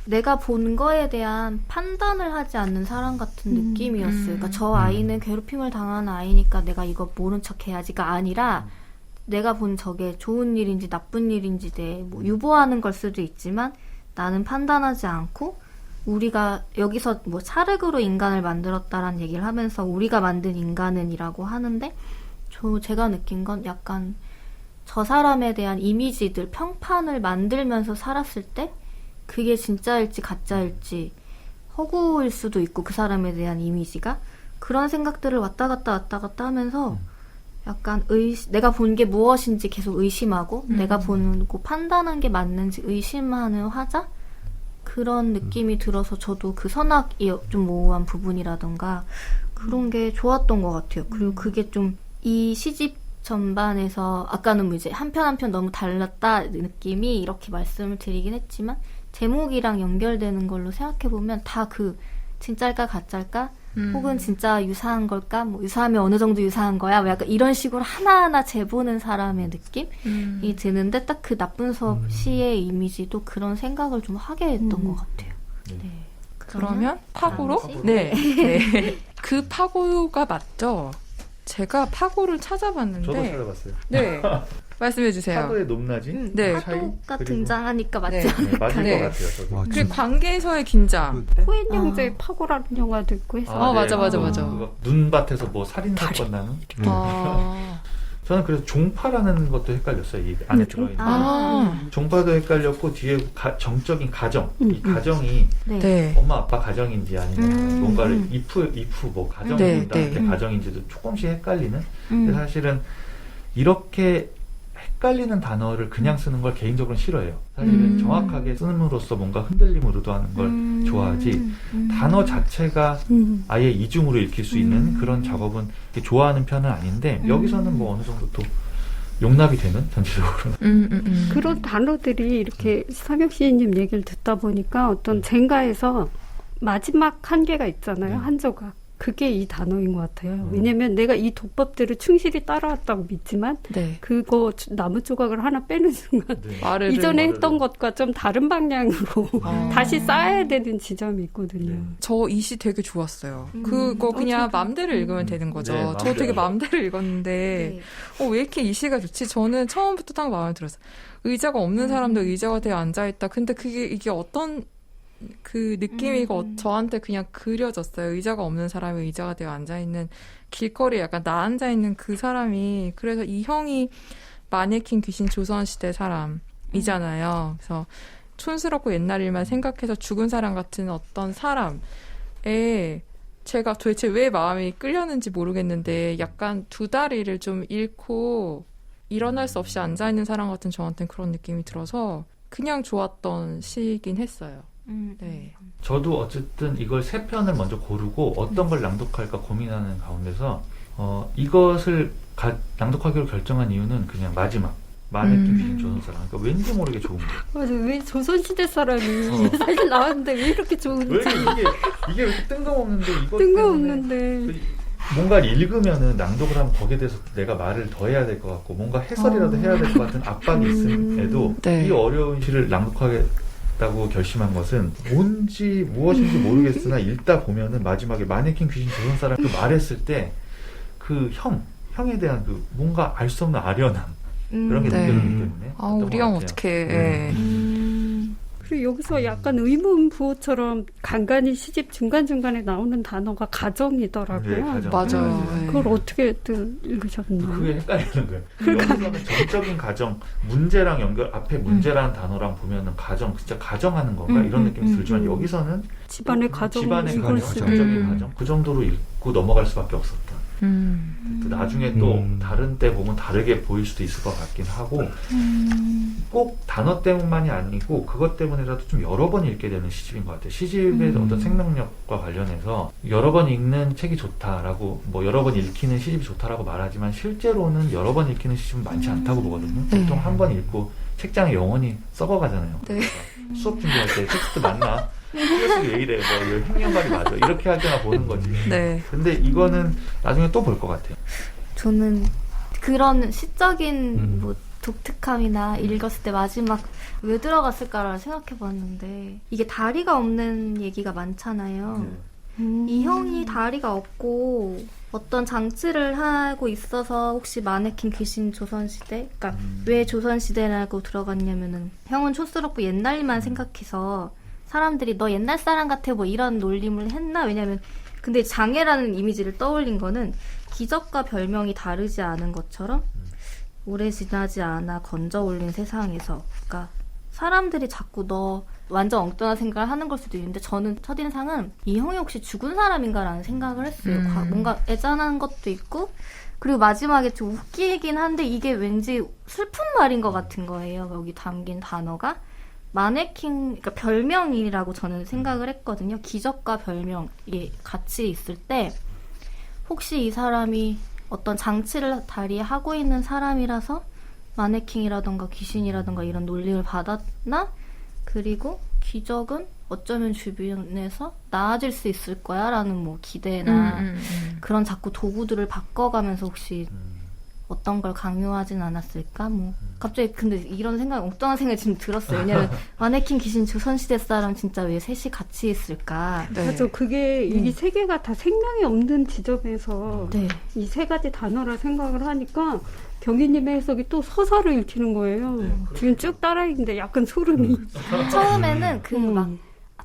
[SPEAKER 2] 내가 본 거에 대한 판단을 하지 않는 사람 같은 느낌이었어요. 그러니까 저 아이는 괴롭힘을 당하는 아이니까 내가 이거 모른 척 해야지가 아니라 내가 본 저게 좋은 일인지 나쁜 일인지 뭐 유보하는 걸 수도 있지만 나는 판단하지 않고 우리가 여기서 뭐 찰흙으로 인간을 만들었다라는 얘기를 하면서 우리가 만든 인간은이라고 하는데 제가 느낀 건 약간 저 사람에 대한 이미지들 평판을 만들면서 살았을 때 그게 진짜일지 가짜일지 허구일 수도 있고 그 사람에 대한 이미지가 그런 생각들을 왔다 갔다 하면서 약간 내가 본 게 무엇인지 계속 의심하고 내가 보고 판단한 게 맞는지 의심하는 화자? 그런 느낌이 들어서 저도 그 선악이 좀 모호한 부분이라던가 그런 게 좋았던 것 같아요. 그리고 그게 좀 이 시집 전반에서 아까는 뭐 이제 한 편 한 편 너무 달랐다 느낌이 이렇게 말씀을 드리긴 했지만 제목이랑 연결되는 걸로 생각해보면 다 그 진짜일까 가짜일까 혹은 진짜 유사한 걸까? 뭐 유사하면 어느 정도 유사한 거야? 뭐 약간 이런 식으로 하나하나 재보는 사람의 느낌이 드는데 딱 그 나쁜 수업 시의 이미지도 그런 생각을 좀 하게 했던 것 같아요. 네.
[SPEAKER 1] 그러면 파고로?
[SPEAKER 2] 다음 시?
[SPEAKER 1] 네. 네. 그 파고가 맞죠? 제가 파고를 찾아봤는데.
[SPEAKER 3] 저도 찾아봤어요.
[SPEAKER 1] 네. 말씀해 주세요.
[SPEAKER 3] 파도의 높낮이?
[SPEAKER 1] 네.
[SPEAKER 3] 차이?
[SPEAKER 2] 파도가
[SPEAKER 3] 그리고-
[SPEAKER 2] 등장하니까 맞지
[SPEAKER 1] 네.
[SPEAKER 2] 않을까요?
[SPEAKER 3] 네, 맞을
[SPEAKER 1] 네.
[SPEAKER 3] 것 같아요. 저도.
[SPEAKER 5] 와,
[SPEAKER 1] 그리고 관계에서의 긴장.
[SPEAKER 4] 코엔 형제의 파고라는 영화도 있고 해서
[SPEAKER 1] 맞아.
[SPEAKER 3] 그거 눈밭에서 뭐 살인 사건 나는?
[SPEAKER 1] 아.
[SPEAKER 3] 저는 그래서 종파라는 것도 헷갈렸어요. 이 안에 들어있는. 종파도 헷갈렸고 뒤에 정적인 가정. 이 가정이
[SPEAKER 2] 네.
[SPEAKER 1] 네.
[SPEAKER 3] 엄마 아빠 가정인지 아니면 뭔가를 이프 뭐 가정이
[SPEAKER 1] 네,
[SPEAKER 3] 본다는데
[SPEAKER 1] 네.
[SPEAKER 3] 가정인지도 조금씩 헷갈리는. 근데 사실은 이렇게 헷갈리는 단어를 그냥 쓰는 걸 개인적으로 싫어해요. 사실은 정확하게 쓰는으로써 뭔가 흔들림을 유도하는 걸 좋아하지 단어 자체가 아예 이중으로 읽힐 수 있는 그런 작업은 좋아하는 편은 아닌데 여기서는 뭐 어느 정도 또 용납이 되는 전체적으로.
[SPEAKER 4] 그런 단어들이 이렇게 삼혁 시인님 얘기를 듣다 보니까 어떤 젠가에서 마지막 한계가 있잖아요. 한 조각. 그게 이 단어인 것 같아요. 왜냐면 내가 이 도법들을 충실히 따라왔다고 믿지만
[SPEAKER 1] 네.
[SPEAKER 4] 그거 나무 조각을 하나 빼는 순간
[SPEAKER 3] 네.
[SPEAKER 1] 말을
[SPEAKER 4] 이전에 했던 것과 좀 다른 방향으로 다시 쌓아야 되는 지점이 있거든요.
[SPEAKER 3] 네.
[SPEAKER 1] 저 이 시 되게 좋았어요. 그거 그냥 맘대로 읽으면 되는 거죠.
[SPEAKER 3] 네,
[SPEAKER 1] 저 되게
[SPEAKER 3] 맘대로.
[SPEAKER 1] 맘대로 읽었는데
[SPEAKER 2] 네.
[SPEAKER 1] 왜 이렇게 이 시가 좋지? 저는 처음부터 딱 마음에 들었어요. 의자가 없는 사람도 의자가 되어 앉아있다. 근데 이게 어떤 그 느낌이 저한테 그냥 그려졌어요. 의자가 없는 사람이 의자가 되어 앉아있는 길거리에 약간 나 앉아있는 그 사람이 그래서 이 형이 마네킹 귀신 조선시대 사람이잖아요. 그래서 촌스럽고 옛날 일만 생각해서 죽은 사람 같은 어떤 사람에 제가 도대체 왜 마음이 끌렸는지 모르겠는데 약간 두 다리를 좀 잃고 일어날 수 없이 앉아있는 사람 같은 저한테는 그런 느낌이 들어서 그냥 좋았던 시이긴 했어요. 네.
[SPEAKER 3] 저도 어쨌든 이걸 세 편을 먼저 고르고 어떤 걸 낭독할까 고민하는 가운데서 이것을 낭독하기로 결정한 이유는 그냥 마지막 마네킹 귀신 조선 사람. 그러니까 왠지 모르게 좋은 거예요.
[SPEAKER 4] 맞아. 왜 조선시대 사람이 사실 나왔는데 왜 이렇게 좋은지.
[SPEAKER 3] 왜 이게 왜 이렇게 뜬금없는데 이것
[SPEAKER 4] 뜬금없는데.
[SPEAKER 3] 때문에 뭔가를 읽으면은 낭독을 하면 거기에 대해서 내가 말을 더 해야 될 것 같고 뭔가 해설이라도 해야 될 것 같은 압박이 있음에도
[SPEAKER 1] 네.
[SPEAKER 3] 이 어려운 시를 낭독하겠다고 결심한 것은 무엇인지 모르겠으나 읽다 보면은 마지막에 마네킹 귀신 조선 사람 그 말했을 때 그 형에 대한 그 뭔가 알 수 없는 아련함 그런 게
[SPEAKER 1] 네.
[SPEAKER 3] 느껴지기 때문에
[SPEAKER 1] 아, 우리 형 어떡해. 예.
[SPEAKER 4] 그리고 여기서 약간 의문 부호처럼 간간히 시집 중간중간에 나오는 단어가 가정이더라고요.
[SPEAKER 3] 네, 가정.
[SPEAKER 1] 맞아요.
[SPEAKER 3] 네.
[SPEAKER 1] 예.
[SPEAKER 4] 그걸 어떻게든 읽으셨나요?
[SPEAKER 3] 그게 헷갈리는 거예요. 여기서는 정적인 가정, 문제랑 앞에 문제라는 단어랑 보면은 가정, 진짜 가정하는 건가? 이런 느낌이 들지만 여기서는
[SPEAKER 4] 집안의 가정,
[SPEAKER 3] 집안의
[SPEAKER 4] 이걸
[SPEAKER 3] 가정,
[SPEAKER 4] 쓰
[SPEAKER 3] 정적인 가정. 그 정도로 읽고 넘어갈 수밖에 없었다. 또 나중에 또 다른 때 보면 다르게 보일 수도 있을 것 같긴 하고 꼭 단어 때문만이 아니고 그것 때문에라도 좀 여러 번 읽게 되는 시집인 것 같아요. 시집의 어떤 생명력과 관련해서 여러 번 읽는 책이 좋다라고 뭐 여러 번 읽히는 시집이 좋다라고 말하지만 실제로는 여러 번 읽히는 시집은 많지 않다고 보거든요. 보통 한 번 읽고 책장에 영원히 썩어가잖아요.
[SPEAKER 1] 네.
[SPEAKER 3] 수업 준비할 때 텍스트 맞나? 띄어쓰기 왜 이래? 뭐 이거 행렬발이 맞아? 이렇게 할 때나 보는 거지.
[SPEAKER 1] 네.
[SPEAKER 3] 근데 이거는 나중에 또 볼 것 같아요.
[SPEAKER 2] 저는 그런 시적인 뭐 독특함이나 읽었을 때 마지막 왜 들어갔을까를 생각해봤는데 이게 다리가 없는 얘기가 많잖아요. 이 형이 다리가 없고 어떤 장치를 하고 있어서 혹시 마네킹 귀신 조선시대? 그러니까 왜 조선시대라고 들어갔냐면은 형은 촌스럽고 옛날 일만 생각해서 사람들이 너 옛날 사람 같아 뭐 이런 놀림을 했나? 왜냐면 근데 장애라는 이미지를 떠올린 거는 기적과 별명이 다르지 않은 것처럼 오래 지나지 않아 건져 올린 세상에서 그러니까 사람들이 자꾸 너 완전 엉뚱한 생각을 하는 걸 수도 있는데 저는 첫인상은 이 형이 혹시 죽은 사람인가라는 생각을 했어요. 뭔가 애잔한 것도 있고 그리고 마지막에 좀 웃기긴 한데 이게 왠지 슬픈 말인 것 같은 거예요. 여기 담긴 단어가. 마네킹, 그러니까 별명이라고 저는 생각을 했거든요. 기적과 별명, 이게 같이 있을 때, 혹시 이 사람이 어떤 장치를 다리에 하고 있는 사람이라서 마네킹이라던가 귀신이라던가 이런 놀림을 받았나? 그리고 기적은 어쩌면 주변에서 나아질 수 있을 거야 라는 뭐 기대나 그런 자꾸 도구들을 바꿔가면서 혹시 어떤 걸 강요하진 않았을까? 뭐 갑자기 근데 이런 생각, 엉뚱한 생각이 지금 들었어요. 왜냐면 마네킹 귀신 조선시대 사람 진짜 왜 셋이 같이 있을까?
[SPEAKER 1] 네.
[SPEAKER 4] 맞아. 그게 이 세 개가 다 생명이 없는 지점에서
[SPEAKER 2] 네.
[SPEAKER 4] 이 세 가지 단어라 생각을 하니까 경희님의 해석이 또 서사를 읽히는 거예요. 지금 쭉 따라 읽는데 약간 소름이.
[SPEAKER 2] 처음에는 그 막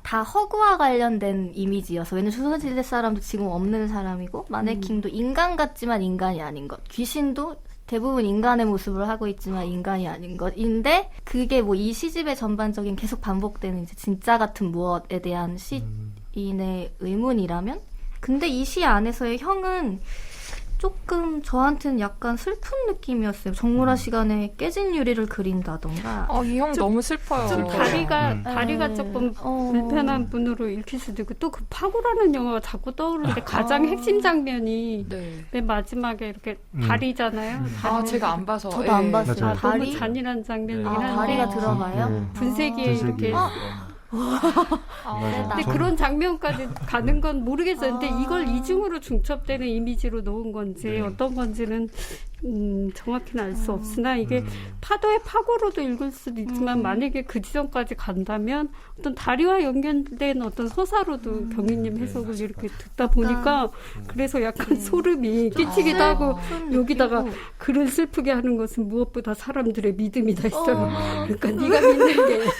[SPEAKER 2] 다 허구와 관련된 이미지여서 왜냐면 조선시대 사람도 지금 없는 사람이고 마네킹도 인간 같지만 인간이 아닌 것 귀신도 대부분 인간의 모습을 하고 있지만 인간이 아닌 것인데 그게 뭐 이 시집의 전반적인 계속 반복되는 이제 진짜 같은 무엇에 대한 시인의 의문이라면 근데 이 시 안에서의 형은 조금 저한테는 약간 슬픈 느낌이었어요. 정오라 시간에 깨진 유리를 그린다던가.
[SPEAKER 1] 이 형 너무 슬퍼요.
[SPEAKER 4] 좀 다리가 조금 불편한 분으로 읽힐 수도 있고 또 그 파고라는 영화가 자꾸 떠오르는데 가장 핵심 장면이
[SPEAKER 1] 네.
[SPEAKER 4] 맨 마지막에 이렇게 다리잖아요.
[SPEAKER 1] 제가 안 봐서.
[SPEAKER 2] 저도 안 봤어요.
[SPEAKER 5] 맞아요.
[SPEAKER 4] 너무
[SPEAKER 2] 다리?
[SPEAKER 4] 잔인한 장면이긴 한데
[SPEAKER 2] 다리가 들어가요?
[SPEAKER 4] 분쇄기에
[SPEAKER 5] 분쇄기.
[SPEAKER 4] 이렇게 근데
[SPEAKER 5] 저는-
[SPEAKER 4] 그런 장면까지 가는 건 모르겠어요. 근데 이걸 이중으로 중첩되는 이미지로 놓은 건지
[SPEAKER 3] 네.
[SPEAKER 4] 어떤 건지는 정확히는 알 수 없으나 이게 파도의 파고로도 읽을 수도 있지만 만약에 그 지점까지 간다면 어떤 다리와 연결된 어떤 서사로도 경희님 해석을
[SPEAKER 3] 맞아,
[SPEAKER 4] 이렇게 듣다 보니까 그래서 약간 소름이 끼치기도 하고 여기다가 글을 슬프게 하는 것은 무엇보다 사람들의 믿음이다 했어요. 그러니까 네가 믿는 게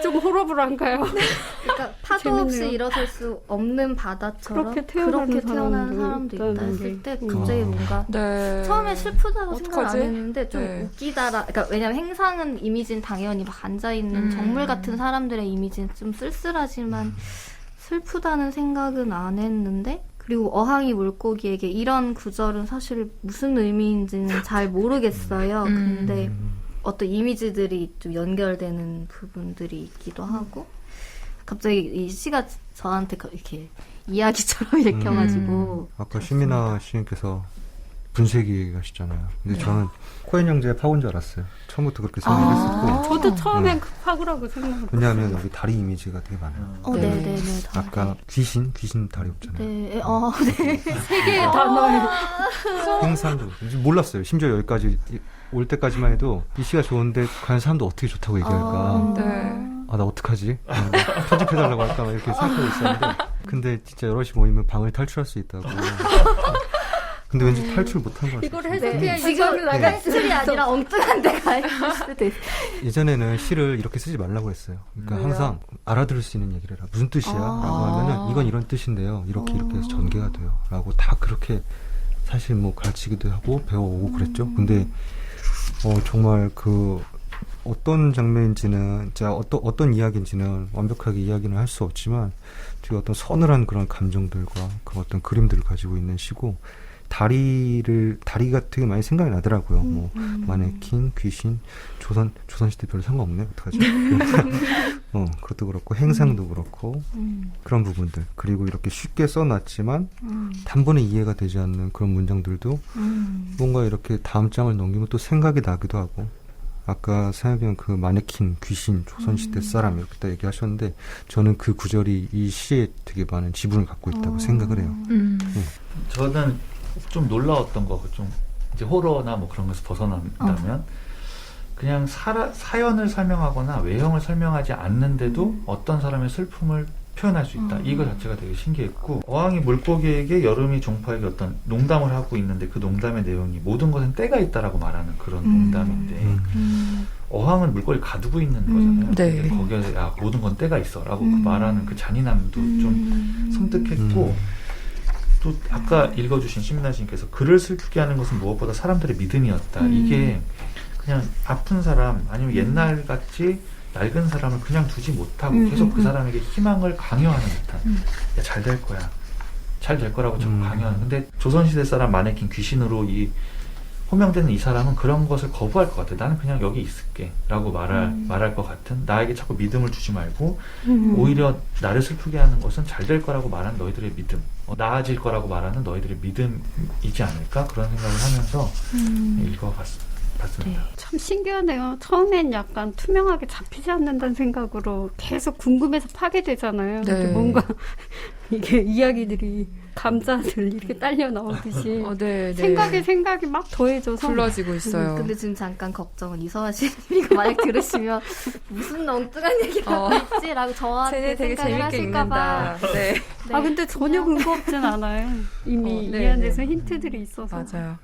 [SPEAKER 4] 좀 호러블한가요?
[SPEAKER 2] 그러니까 파도
[SPEAKER 4] 재밌네요.
[SPEAKER 2] 없이 일어설 수 없는 바다처럼
[SPEAKER 4] 그렇게 태어나는
[SPEAKER 2] 태어나는
[SPEAKER 4] 사람도
[SPEAKER 2] 사람도 있다
[SPEAKER 4] 있다는
[SPEAKER 2] 했을 때
[SPEAKER 4] 게.
[SPEAKER 2] 갑자기 뭔가
[SPEAKER 1] 네.
[SPEAKER 2] 처음에 슬프다고 생각 안
[SPEAKER 1] 어떡하지?
[SPEAKER 2] 했는데 좀
[SPEAKER 1] 네.
[SPEAKER 2] 웃기다라. 그러니까 왜냐면 행상은 이미지는 당연히 막 앉아 있는 정물 같은 사람들의 이미지는 좀 쓸쓸하지만 슬프다는 생각은 안 했는데. 그리고 어항이 물고기에게 이런 구절은 사실 무슨 의미인지는 잘 모르겠어요. 근데 어떤 이미지들이 좀 연결되는 부분들이 있기도 하고 갑자기 이 시가 저한테 이렇게 이야기처럼 읽혀가지고
[SPEAKER 5] 아까 신민아 씨님께서 분쇄기 얘기하시잖아요. 근데 저는 코엔 형제의 파고인 줄 알았어요. 처음부터 그렇게 생각했었고.
[SPEAKER 4] 저도 처음엔 그 파고라고 생각했어요.
[SPEAKER 5] 왜냐하면 여기 다리 이미지가 되게 많아요.
[SPEAKER 1] 네.
[SPEAKER 2] 네네네.
[SPEAKER 5] 아까 귀신 다리 없잖아요.
[SPEAKER 2] 네, 네.
[SPEAKER 4] 세 개의 단어에
[SPEAKER 5] 행상도 몰랐어요. 심지어 여기까지 올 때까지만 해도 이 시가 좋은데 과연 사람도 어떻게 좋다고 얘기할까?
[SPEAKER 1] 네.
[SPEAKER 5] 아, 나 어떡하지? 편집해달라고 할까? 막 이렇게 생각하고 있었는데. 근데 진짜 여럿이 모이면 방을 탈출할 수 있다고. 근데 왠지 탈출 못한 것 같아요.
[SPEAKER 4] 이걸
[SPEAKER 5] 진짜.
[SPEAKER 4] 해석해야
[SPEAKER 2] 지금
[SPEAKER 4] 이거를 나갈 수
[SPEAKER 2] 탈출이
[SPEAKER 4] 있어.
[SPEAKER 2] 아니라 엉뚱한 데가 있을 수도 있어요.
[SPEAKER 5] 예전에는 시를 이렇게 쓰지 말라고 했어요. 그러니까 항상 알아들을 수 있는 얘기를 해라. 무슨 뜻이야? 라고 하면은 이건 이런 뜻인데요. 이렇게 해서 전개가 돼요. 라고 다 그렇게 사실 뭐 가르치기도 하고 배워오고 그랬죠. 근데 정말 그 어떤 장면인지는 진짜 어떤 이야기인지는 완벽하게 이야기는 할 수 없지만 되게 어떤 서늘한 그런 감정들과 그 어떤 그림들을 가지고 있는 시고 다리가 되게 많이 생각이 나더라고요. 뭐 마네킹, 귀신, 조선시대 별로 상관없네. 어떡하지? 그것도 그렇고 행상도 그렇고 그런 부분들 그리고 이렇게 쉽게 써놨지만 단번에 이해가 되지 않는 그런 문장들도 뭔가 이렇게 다음 장을 넘기면 또 생각이 나기도 하고 아까 사연병 그 마네킹, 귀신, 조선시대 사람 이렇게 딱 얘기하셨는데 저는 그 구절이 이 시에 되게 많은 지분을 갖고 있다고 생각을 해요.
[SPEAKER 3] 저는 좀 놀라웠던 거, 좀 이제 호러나 뭐 그런 것에서 벗어난다면 그냥 사연을 설명하거나 외형을 설명하지 않는데도 어떤 사람의 슬픔을 표현할 수 있다. 이거 자체가 되게 신기했고 어항이 물고기에게 여름이 종파에게 어떤 농담을 하고 있는데 그 농담의 내용이 모든 것엔 때가 있다라고 말하는 그런 농담인데 어항은 물고기를 가두고 있는 거잖아요.
[SPEAKER 1] 네.
[SPEAKER 3] 근데 거기에서 야 모든 건 때가 있어라고 그 말하는 그 잔인함도 좀 섬뜩했고 또 아까 읽어주신 신민아 씨님께서 글을 슬프게 하는 것은 무엇보다 사람들의 믿음이었다. 이게 그냥 아픈 사람 아니면 옛날같이 낡은 사람을 그냥 두지 못하고 계속 그 사람에게 희망을 강요하는 듯한 야, 잘 될 거야. 잘 될 거라고 자꾸 강요하는. 근데 조선시대 사람 마네킹 귀신으로 이 호명되는 이 사람은 그런 것을 거부할 것 같아. 나는 그냥 여기 있을게 라고 말할 것 같은 나에게 자꾸 믿음을 주지 말고 오히려 나를 슬프게 하는 것은 잘 될 거라고 말하는 너희들의 믿음 나아질 거라고 말하는 너희들의 믿음이지 않을까 그런 생각을 하면서 읽어봤습니다.
[SPEAKER 4] 참 신기하네요. 처음엔 약간 투명하게 잡히지 않는다는 생각으로 계속 궁금해서 파게 되잖아요.
[SPEAKER 1] 네.
[SPEAKER 4] 근데 뭔가 이게 이야기들이 감자들 이렇게 딸려 나오듯이
[SPEAKER 1] 네, 네.
[SPEAKER 4] 생각이 막 더해져서
[SPEAKER 1] 불러지고 있어요.
[SPEAKER 2] 근데 지금 잠깐 걱정은 이서아 씨가 만약 들으시면 무슨 엉뚱한 얘기를 하고 있지라고 저한테
[SPEAKER 1] 쟤네 되게
[SPEAKER 2] 생각을
[SPEAKER 1] 재밌게
[SPEAKER 2] 하실까봐.
[SPEAKER 1] 읽는다. 네.
[SPEAKER 4] 아 근데 전혀 근거 없진 않아요. 이미
[SPEAKER 1] 네,
[SPEAKER 4] 이 안에서
[SPEAKER 1] 네.
[SPEAKER 4] 힌트들이 있어서
[SPEAKER 1] 맞아요.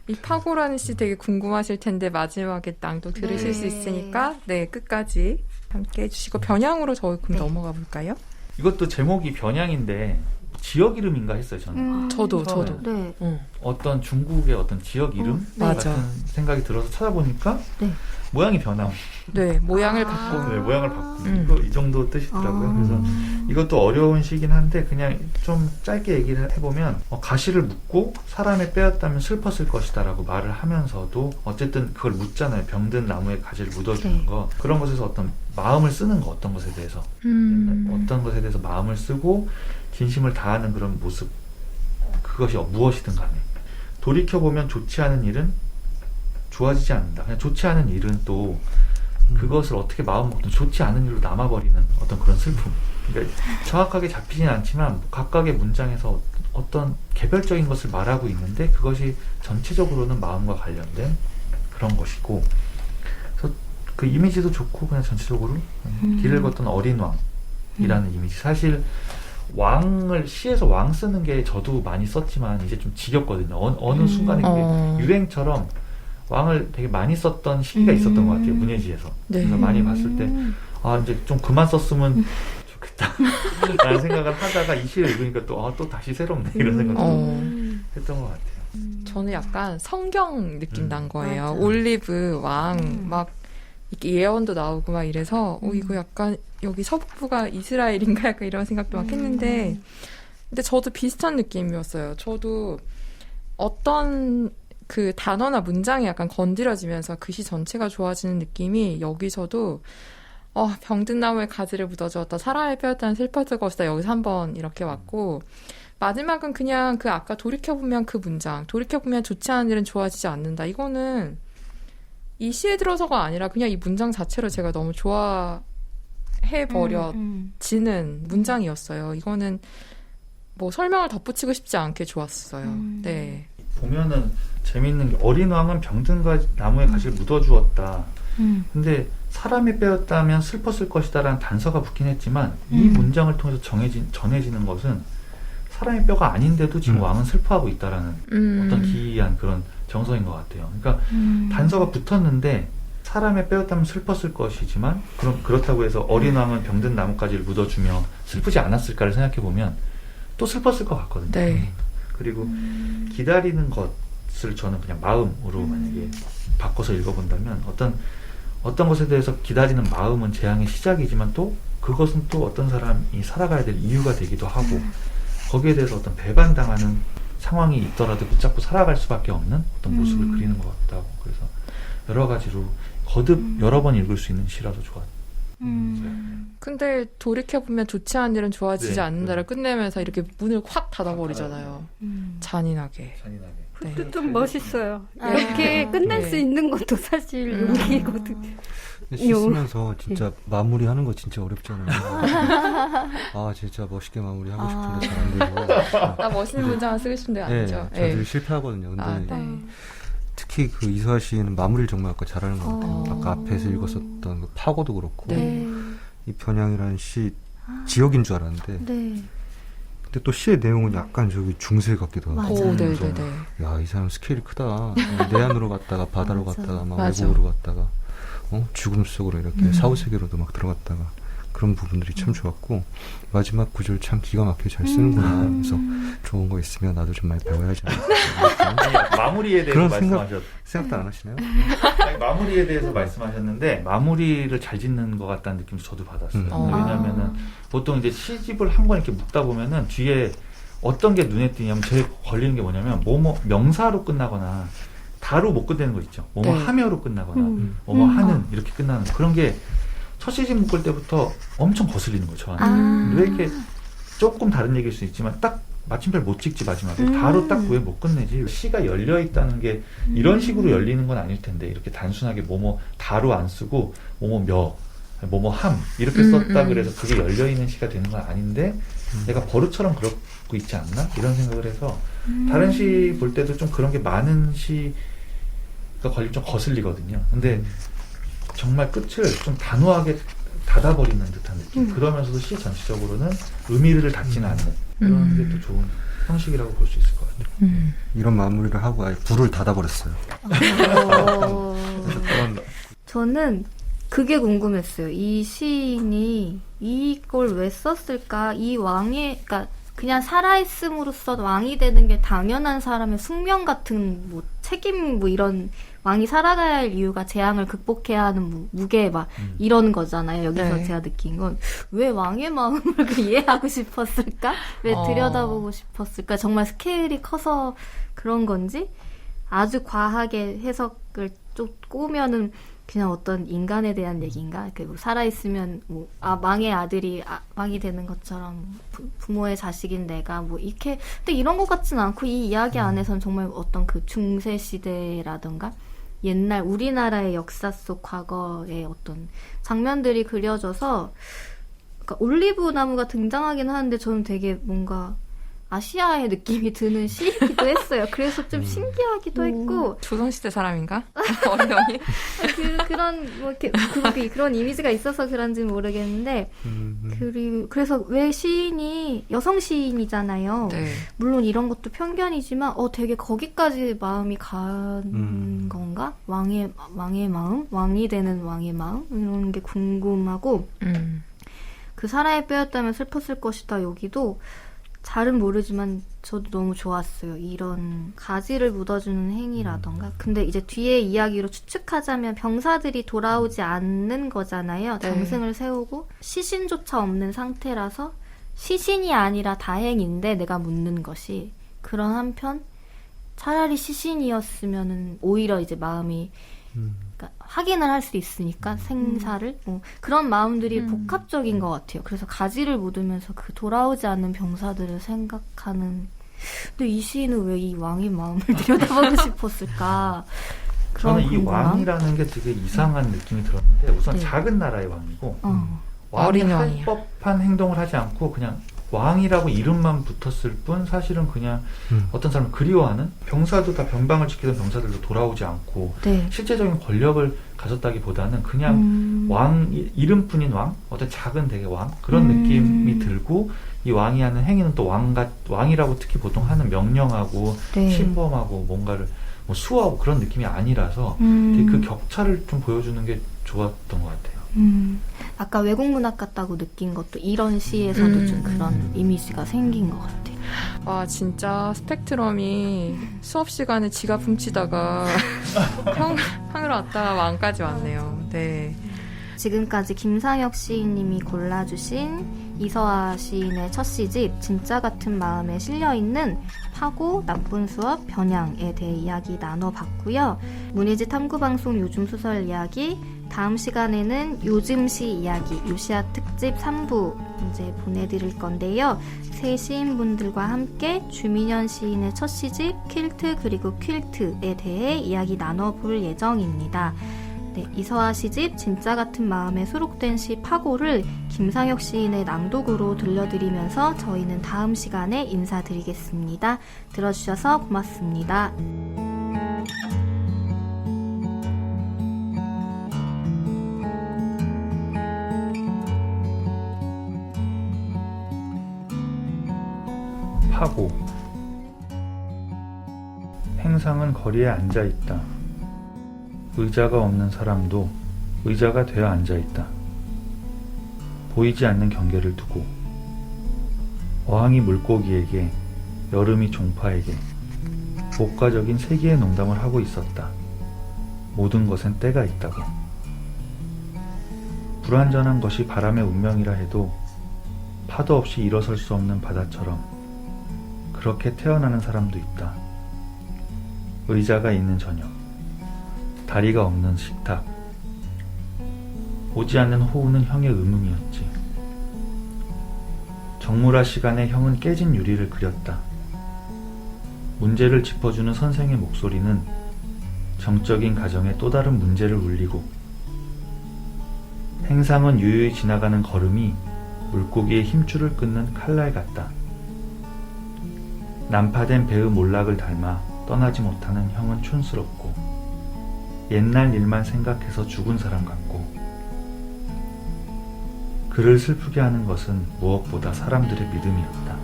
[SPEAKER 1] 이 파고라는 시 되게 궁금하실 텐데 마지막에 낭독 들으실
[SPEAKER 2] 네.
[SPEAKER 1] 수 있으니까 네 끝까지 함께 해주시고 변형으로 저희 그럼 넘어가 볼까요?
[SPEAKER 3] 이것도 제목이 변양인데 지역 이름인가 했어요 저는.
[SPEAKER 1] 저도.
[SPEAKER 2] 네.
[SPEAKER 3] 어떤 중국의 어떤 지역 이름
[SPEAKER 1] 맞아.
[SPEAKER 3] 같은 생각이 들어서 찾아보니까
[SPEAKER 2] 네.
[SPEAKER 3] 모양이 변함.
[SPEAKER 1] 네, 모양을 바꿔.
[SPEAKER 3] 네, 모양을 바꾸고 이 정도 뜻이더라고요. 그래서 이것도 어려운 시긴 한데 그냥 좀 짧게 얘기를 해보면 가시를 묻고 사람의 빼었다면 슬펐을 것이다라고 말을 하면서도 어쨌든 그걸 묻잖아요. 병든 나무에 가시를 묻어주는
[SPEAKER 2] 네.
[SPEAKER 3] 거 그런 것에서 어떤 마음을 쓰는 거 어떤 것에 대해서 어떤 것에 대해서 마음을 쓰고 진심을 다하는 그런 모습 그것이 무엇이든 간에 돌이켜보면 좋지 않은 일은 좋아지지 않는다. 그냥 좋지 않은 일은 또 그것을 어떻게 마음 먹든 좋지 않은 일로 남아버리는 어떤 그런 슬픔. 그러니까 정확하게 잡히진 않지만 각각의 문장에서 어떤 개별적인 것을 말하고 있는데 그것이 전체적으로는 마음과 관련된 그런 것이고, 그래서 그 이미지도 좋고 그냥 전체적으로 길을 걷던 어린 왕이라는 이미지. 사실 왕을 시에서 왕 쓰는 게 저도 많이 썼지만 이제 좀 지겹거든요. 어느 순간에 그게 유행처럼 왕을 되게 많이 썼던 시기가 있었던 것 같아요. 문예지에서.
[SPEAKER 1] 네.
[SPEAKER 3] 그래서 많이 봤을 때 아 이제 좀 그만 썼으면 좋겠다 라는 생각을 하다가 이 시를 읽으니까 또 다시 새롭네 이런 생각도 했던 것 같아요.
[SPEAKER 1] 저는 약간 성경 느낌 난 거예요.
[SPEAKER 2] 맞아.
[SPEAKER 1] 올리브 왕 막 이렇게 예언도 나오고 막 이래서 이거 약간 여기 서북부가 이스라엘인가 약간 이런 생각도 막 했는데, 근데 저도 비슷한 느낌이었어요. 저도 어떤 그 단어나 문장이 약간 건드려지면서 그 시 전체가 좋아지는 느낌이 여기서도 병든 나무에 가지를 묻어주었다, 사람의 뼈였다는 슬퍼질 것이다, 여기서 한번 이렇게 왔고, 마지막은 그냥 그 아까 돌이켜보면 그 문장, 돌이켜보면 좋지 않은 일은 좋아지지 않는다, 이거는 이 시에 들어서가 아니라 그냥 이 문장 자체로 제가 너무 좋아해버려지는 문장이었어요. 이거는 뭐 설명을 덧붙이고 싶지 않게 좋았어요. 네.
[SPEAKER 3] 보면은 재밌는 게 어린 왕은 병든 나무에 가지를 묻어주었다. 근데 사람이 빼었다면 슬펐을 것이다라는 단서가 붙긴 했지만 이 문장을 통해서 전해지는 것은 사람의 뼈가 아닌데도 지금 왕은 슬퍼하고 있다라는 어떤 기이한 그런 정서인 것 같아요. 그러니까 단서가 붙었는데 사람의 뼈였다면 슬펐을 것이지만 그렇다고 해서 어린 왕은 병든 나뭇가지를 묻어주며 슬프지 않았을까를 생각해보면 또 슬펐을 것 같거든요.
[SPEAKER 1] 네.
[SPEAKER 3] 그리고 기다리는 것을 저는 그냥 마음으로 만약에 바꿔서 읽어본다면 어떤 것에 대해서 기다리는 마음은 재앙의 시작이지만 또 그것은 또 어떤 사람이 살아가야 될 이유가 되기도 하고 거기에 대해서 어떤 배반당하는 상황이 있더라도 붙잡고 살아갈 수밖에 없는 어떤 모습을 그리는 것 같다고. 그래서 여러 가지로 거듭 여러 번 읽을 수 있는 시라서 좋았어요.
[SPEAKER 1] 근데 돌이켜보면 좋지 않은 일은 좋아지지
[SPEAKER 3] 네,
[SPEAKER 1] 않는다를 끝내면서 이렇게 문을 확 닫아버리잖아요. 잔인하게.
[SPEAKER 3] 잔인하게.
[SPEAKER 1] 네.
[SPEAKER 4] 좀 멋있어요. 이렇게 끝날
[SPEAKER 1] 네.
[SPEAKER 4] 수 있는 것도 사실 용기거든요.
[SPEAKER 5] 시 쓰면서 진짜 마무리하는 거 진짜 어렵잖아요. 진짜 멋있게 마무리하고 싶은데 잘 안 되고.
[SPEAKER 1] 나 멋있는 문장을 쓰고 싶은데 아니죠.
[SPEAKER 5] 네, 저도 실패하거든요. 근데
[SPEAKER 1] 네.
[SPEAKER 5] 특히 그 이수아 씨는 마무리를 정말 아까 잘하는 것 같아요. 아까 앞에서 읽었었던 그 파고도 그렇고
[SPEAKER 1] 네.
[SPEAKER 5] 이 번향이라는 시 지역인 줄 알았는데
[SPEAKER 2] 네.
[SPEAKER 5] 근데 또 시의 내용은 약간 저기 중세 같기도 하고
[SPEAKER 2] 맞아.
[SPEAKER 1] 오,
[SPEAKER 5] 그래서
[SPEAKER 1] 네네네.
[SPEAKER 5] 야, 이 사람 스케일이 크다. 내안으로 갔다가 바다로
[SPEAKER 2] 맞아.
[SPEAKER 5] 갔다가 막
[SPEAKER 1] 맞아.
[SPEAKER 5] 외국으로 갔다가 죽음 속으로 이렇게 사후세계로도 막 들어갔다가 그런 부분들이 참 좋았고 마지막 구절 참 기가 막히게 잘 쓰는구나. 그래서 좋은 거 있으면 나도 좀 많이 배워야지.
[SPEAKER 3] 아니, 마무리에 대해서
[SPEAKER 5] 그런 생각도 안 하시나요?
[SPEAKER 3] 아니, 마무리에 대해서 말씀하셨는데 마무리를 잘 짓는 것 같다는 느낌도 저도 받았어요. 왜냐하면은 보통 이제 시집을 한 권 이렇게 묶다 보면은 뒤에 어떤 게 눈에 띄냐면 제일 걸리는 게 뭐냐면 뭐뭐 명사로 끝나거나 다로 못 끝내는 거 있죠. 뭐뭐
[SPEAKER 1] 네.
[SPEAKER 3] 하며로 끝나거나 뭐뭐 하는 이렇게 끝나는 그런 게 첫 시집 묶을 때부터 엄청 거슬리는 거죠. 저한테. 왜 이렇게 조금 다른 얘기일 수 있지만 딱 마침표를 못 찍지 마지막에 다로 딱 왜 못 끝내지? 시가 열려 있다는 게 이런 식으로 열리는 건 아닐 텐데 이렇게 단순하게 뭐뭐 다로 안 쓰고 뭐뭐 뭐뭐 함 이렇게 썼다 그래서 그게 열려 있는 시가 되는 건 아닌데 내가 버릇처럼 그러고 있지 않나? 이런 생각을 해서 다른 시 볼 때도 좀 그런 게 많은 시가 좀 거슬리거든요. 근데 정말 끝을 좀 단호하게 닫아버리는 듯한 느낌. 그러면서도 시 전체적으로는 의미를 닫지는 않는 그런 게 또 좋은 형식이라고 볼 수 있을 것 같아요.
[SPEAKER 5] 이런 마무리를 하고 아예 불을 닫아버렸어요.
[SPEAKER 2] 저는 그게 궁금했어요. 이 시인이 이걸 왜 썼을까? 이 왕의, 그러니까 그냥 살아있음으로써 왕이 되는 게 당연한 사람의 숙명 같은 뭐 책임 뭐 이런 왕이 살아가야 할 이유가 재앙을 극복해야 하는 무게 막 이런 거잖아요. 여기서
[SPEAKER 1] 네.
[SPEAKER 2] 제가 느낀 건 왜 왕의 마음을 그 이해하고 싶었을까? 왜 들여다보고 싶었을까? 정말 스케일이 커서 그런 건지 아주 과하게 해석을 좀 꼬면은 그냥 어떤 인간에 대한 얘기인가? 뭐 살아있으면 왕의 아들이 왕이 되는 것처럼 부모의 자식인 내가 뭐 이렇게 근데 이런 것 같진 않고 이 이야기 안에서는 정말 어떤 그 중세 시대라던가 옛날 우리나라의 역사 속 과거의 어떤 장면들이 그려져서 그러니까 올리브 나무가 등장하긴 하는데 저는 되게 뭔가 아시아의 느낌이 드는 시이기도 했어요. 그래서 좀 신기하기도 했고
[SPEAKER 1] 조선시대 사람인가? 어려이.
[SPEAKER 2] 그런 뭐 이렇게 그런 이미지가 있어서 그런지 모르겠는데 그래서 왜 시인이 여성 시인이잖아요.
[SPEAKER 1] 네.
[SPEAKER 2] 물론 이런 것도 편견이지만 되게 거기까지 마음이 간 건가? 왕의 마음? 왕이 되는 왕의 마음? 이런 게 궁금하고 그 사랑에 빼였다면 슬펐을 것이다. 여기도 잘은 모르지만 저도 너무 좋았어요. 이런 가지를 묻어주는 행위라던가. 근데 이제 뒤에 이야기로 추측하자면 병사들이 돌아오지 않는 거잖아요.
[SPEAKER 1] 네.
[SPEAKER 2] 장승을 세우고 시신조차 없는 상태라서 시신이 아니라 다행인데 내가 묻는 것이. 그런 한편 차라리 시신이었으면은 오히려 이제 마음이 그러니까 확인을 할 수 있으니까 생사를 그런 마음들이 복합적인 것 같아요. 그래서 가지를 묻으면서 그 돌아오지 않는 병사들을 생각하는. 근데 이 시인은 왜 이 왕의 마음을 들여다보고 싶었을까? 그런
[SPEAKER 3] 저는 이
[SPEAKER 2] 궁금함?
[SPEAKER 3] 왕이라는 게 되게 이상한 느낌이 들었는데 우선
[SPEAKER 2] 네.
[SPEAKER 3] 작은 나라의 왕이고 왕이
[SPEAKER 1] 어린
[SPEAKER 3] 할
[SPEAKER 1] 왕이야.
[SPEAKER 3] 법한 행동을 하지 않고 그냥 왕이라고 이름만 붙었을 뿐 사실은 그냥 어떤 사람을 그리워하는 병사도 다 변방을 지키던 병사들도 돌아오지 않고
[SPEAKER 2] 네.
[SPEAKER 3] 실제적인 권력을 가졌다기보다는 그냥 왕 이름뿐인 왕 어떤 작은 되게 왕 그런 느낌이 들고 이 왕이 하는 행위는 또 왕이라고 특히 보통 하는 명령하고
[SPEAKER 2] 네.
[SPEAKER 3] 신범하고 뭔가를 뭐 수호하고 그런 느낌이 아니라서 되게 그 격차를 좀 보여주는 게 좋았던 것 같아요.
[SPEAKER 2] 아까 외국 문학 같다고 느낀 것도 이런 시에서도 좀 그런 이미지가 생긴 것 같아요.
[SPEAKER 1] 와, 진짜 스펙트럼이 수업 시간에 지갑 훔치다가 평을 왔다가 왕까지 왔네요. 네.
[SPEAKER 2] 지금까지 김상혁 시인님이 골라주신 이서아 시인의 첫 시집 진짜 같은 마음에 실려있는 파고, 나쁜 수업, 변향에 대해 이야기 나눠봤고요. 문예지 탐구방송 요즘 소설 이야기, 다음 시간에는 요즘 시 이야기 요시아 특집 3부 이제 보내드릴 건데요. 세 시인분들과 함께 주민현 시인의 첫 시집 퀼트 그리고 퀼트에 대해 이야기 나눠볼 예정입니다. 네, 이서아 시집 진짜 같은 마음에 수록된 시 파고를 김상혁 시인의 낭독으로 들려드리면서 저희는 다음 시간에 인사드리겠습니다. 들어주셔서 고맙습니다.
[SPEAKER 3] 파고 행상은 거리에 앉아있다. 의자가 없는 사람도 의자가 되어 앉아있다. 보이지 않는 경계를 두고 어항이 물고기에게 여름이 종파에게 목가적인 세기의 농담을 하고 있었다. 모든 것엔 때가 있다고. 불완전한 것이 바람의 운명이라 해도 파도 없이 일어설 수 없는 바다처럼 그렇게 태어나는 사람도 있다. 의자가 있는 저녁, 다리가 없는 식탁, 오지 않는 호우는 형의 의문이었지. 정물화 시간에 형은 깨진 유리를 그렸다. 문제를 짚어주는 선생의 목소리는 정적인 가정에 또 다른 문제를 울리고, 행상은 유유히 지나가는 걸음이 물고기의 힘줄을 끊는 칼날 같다. 난파된 배의 몰락을 닮아 떠나지 못하는 형은 촌스럽고 옛날 일만 생각해서 죽은 사람 같고, 그를 슬프게 하는 것은 무엇보다 사람들의 믿음이었다.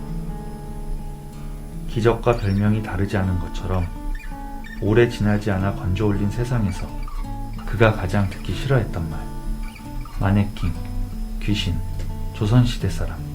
[SPEAKER 3] 기적과 별명이 다르지 않은 것처럼 오래 지나지 않아 건져올린 세상에서 그가 가장 듣기 싫어했던 말, 마네킹, 귀신, 조선시대 사람.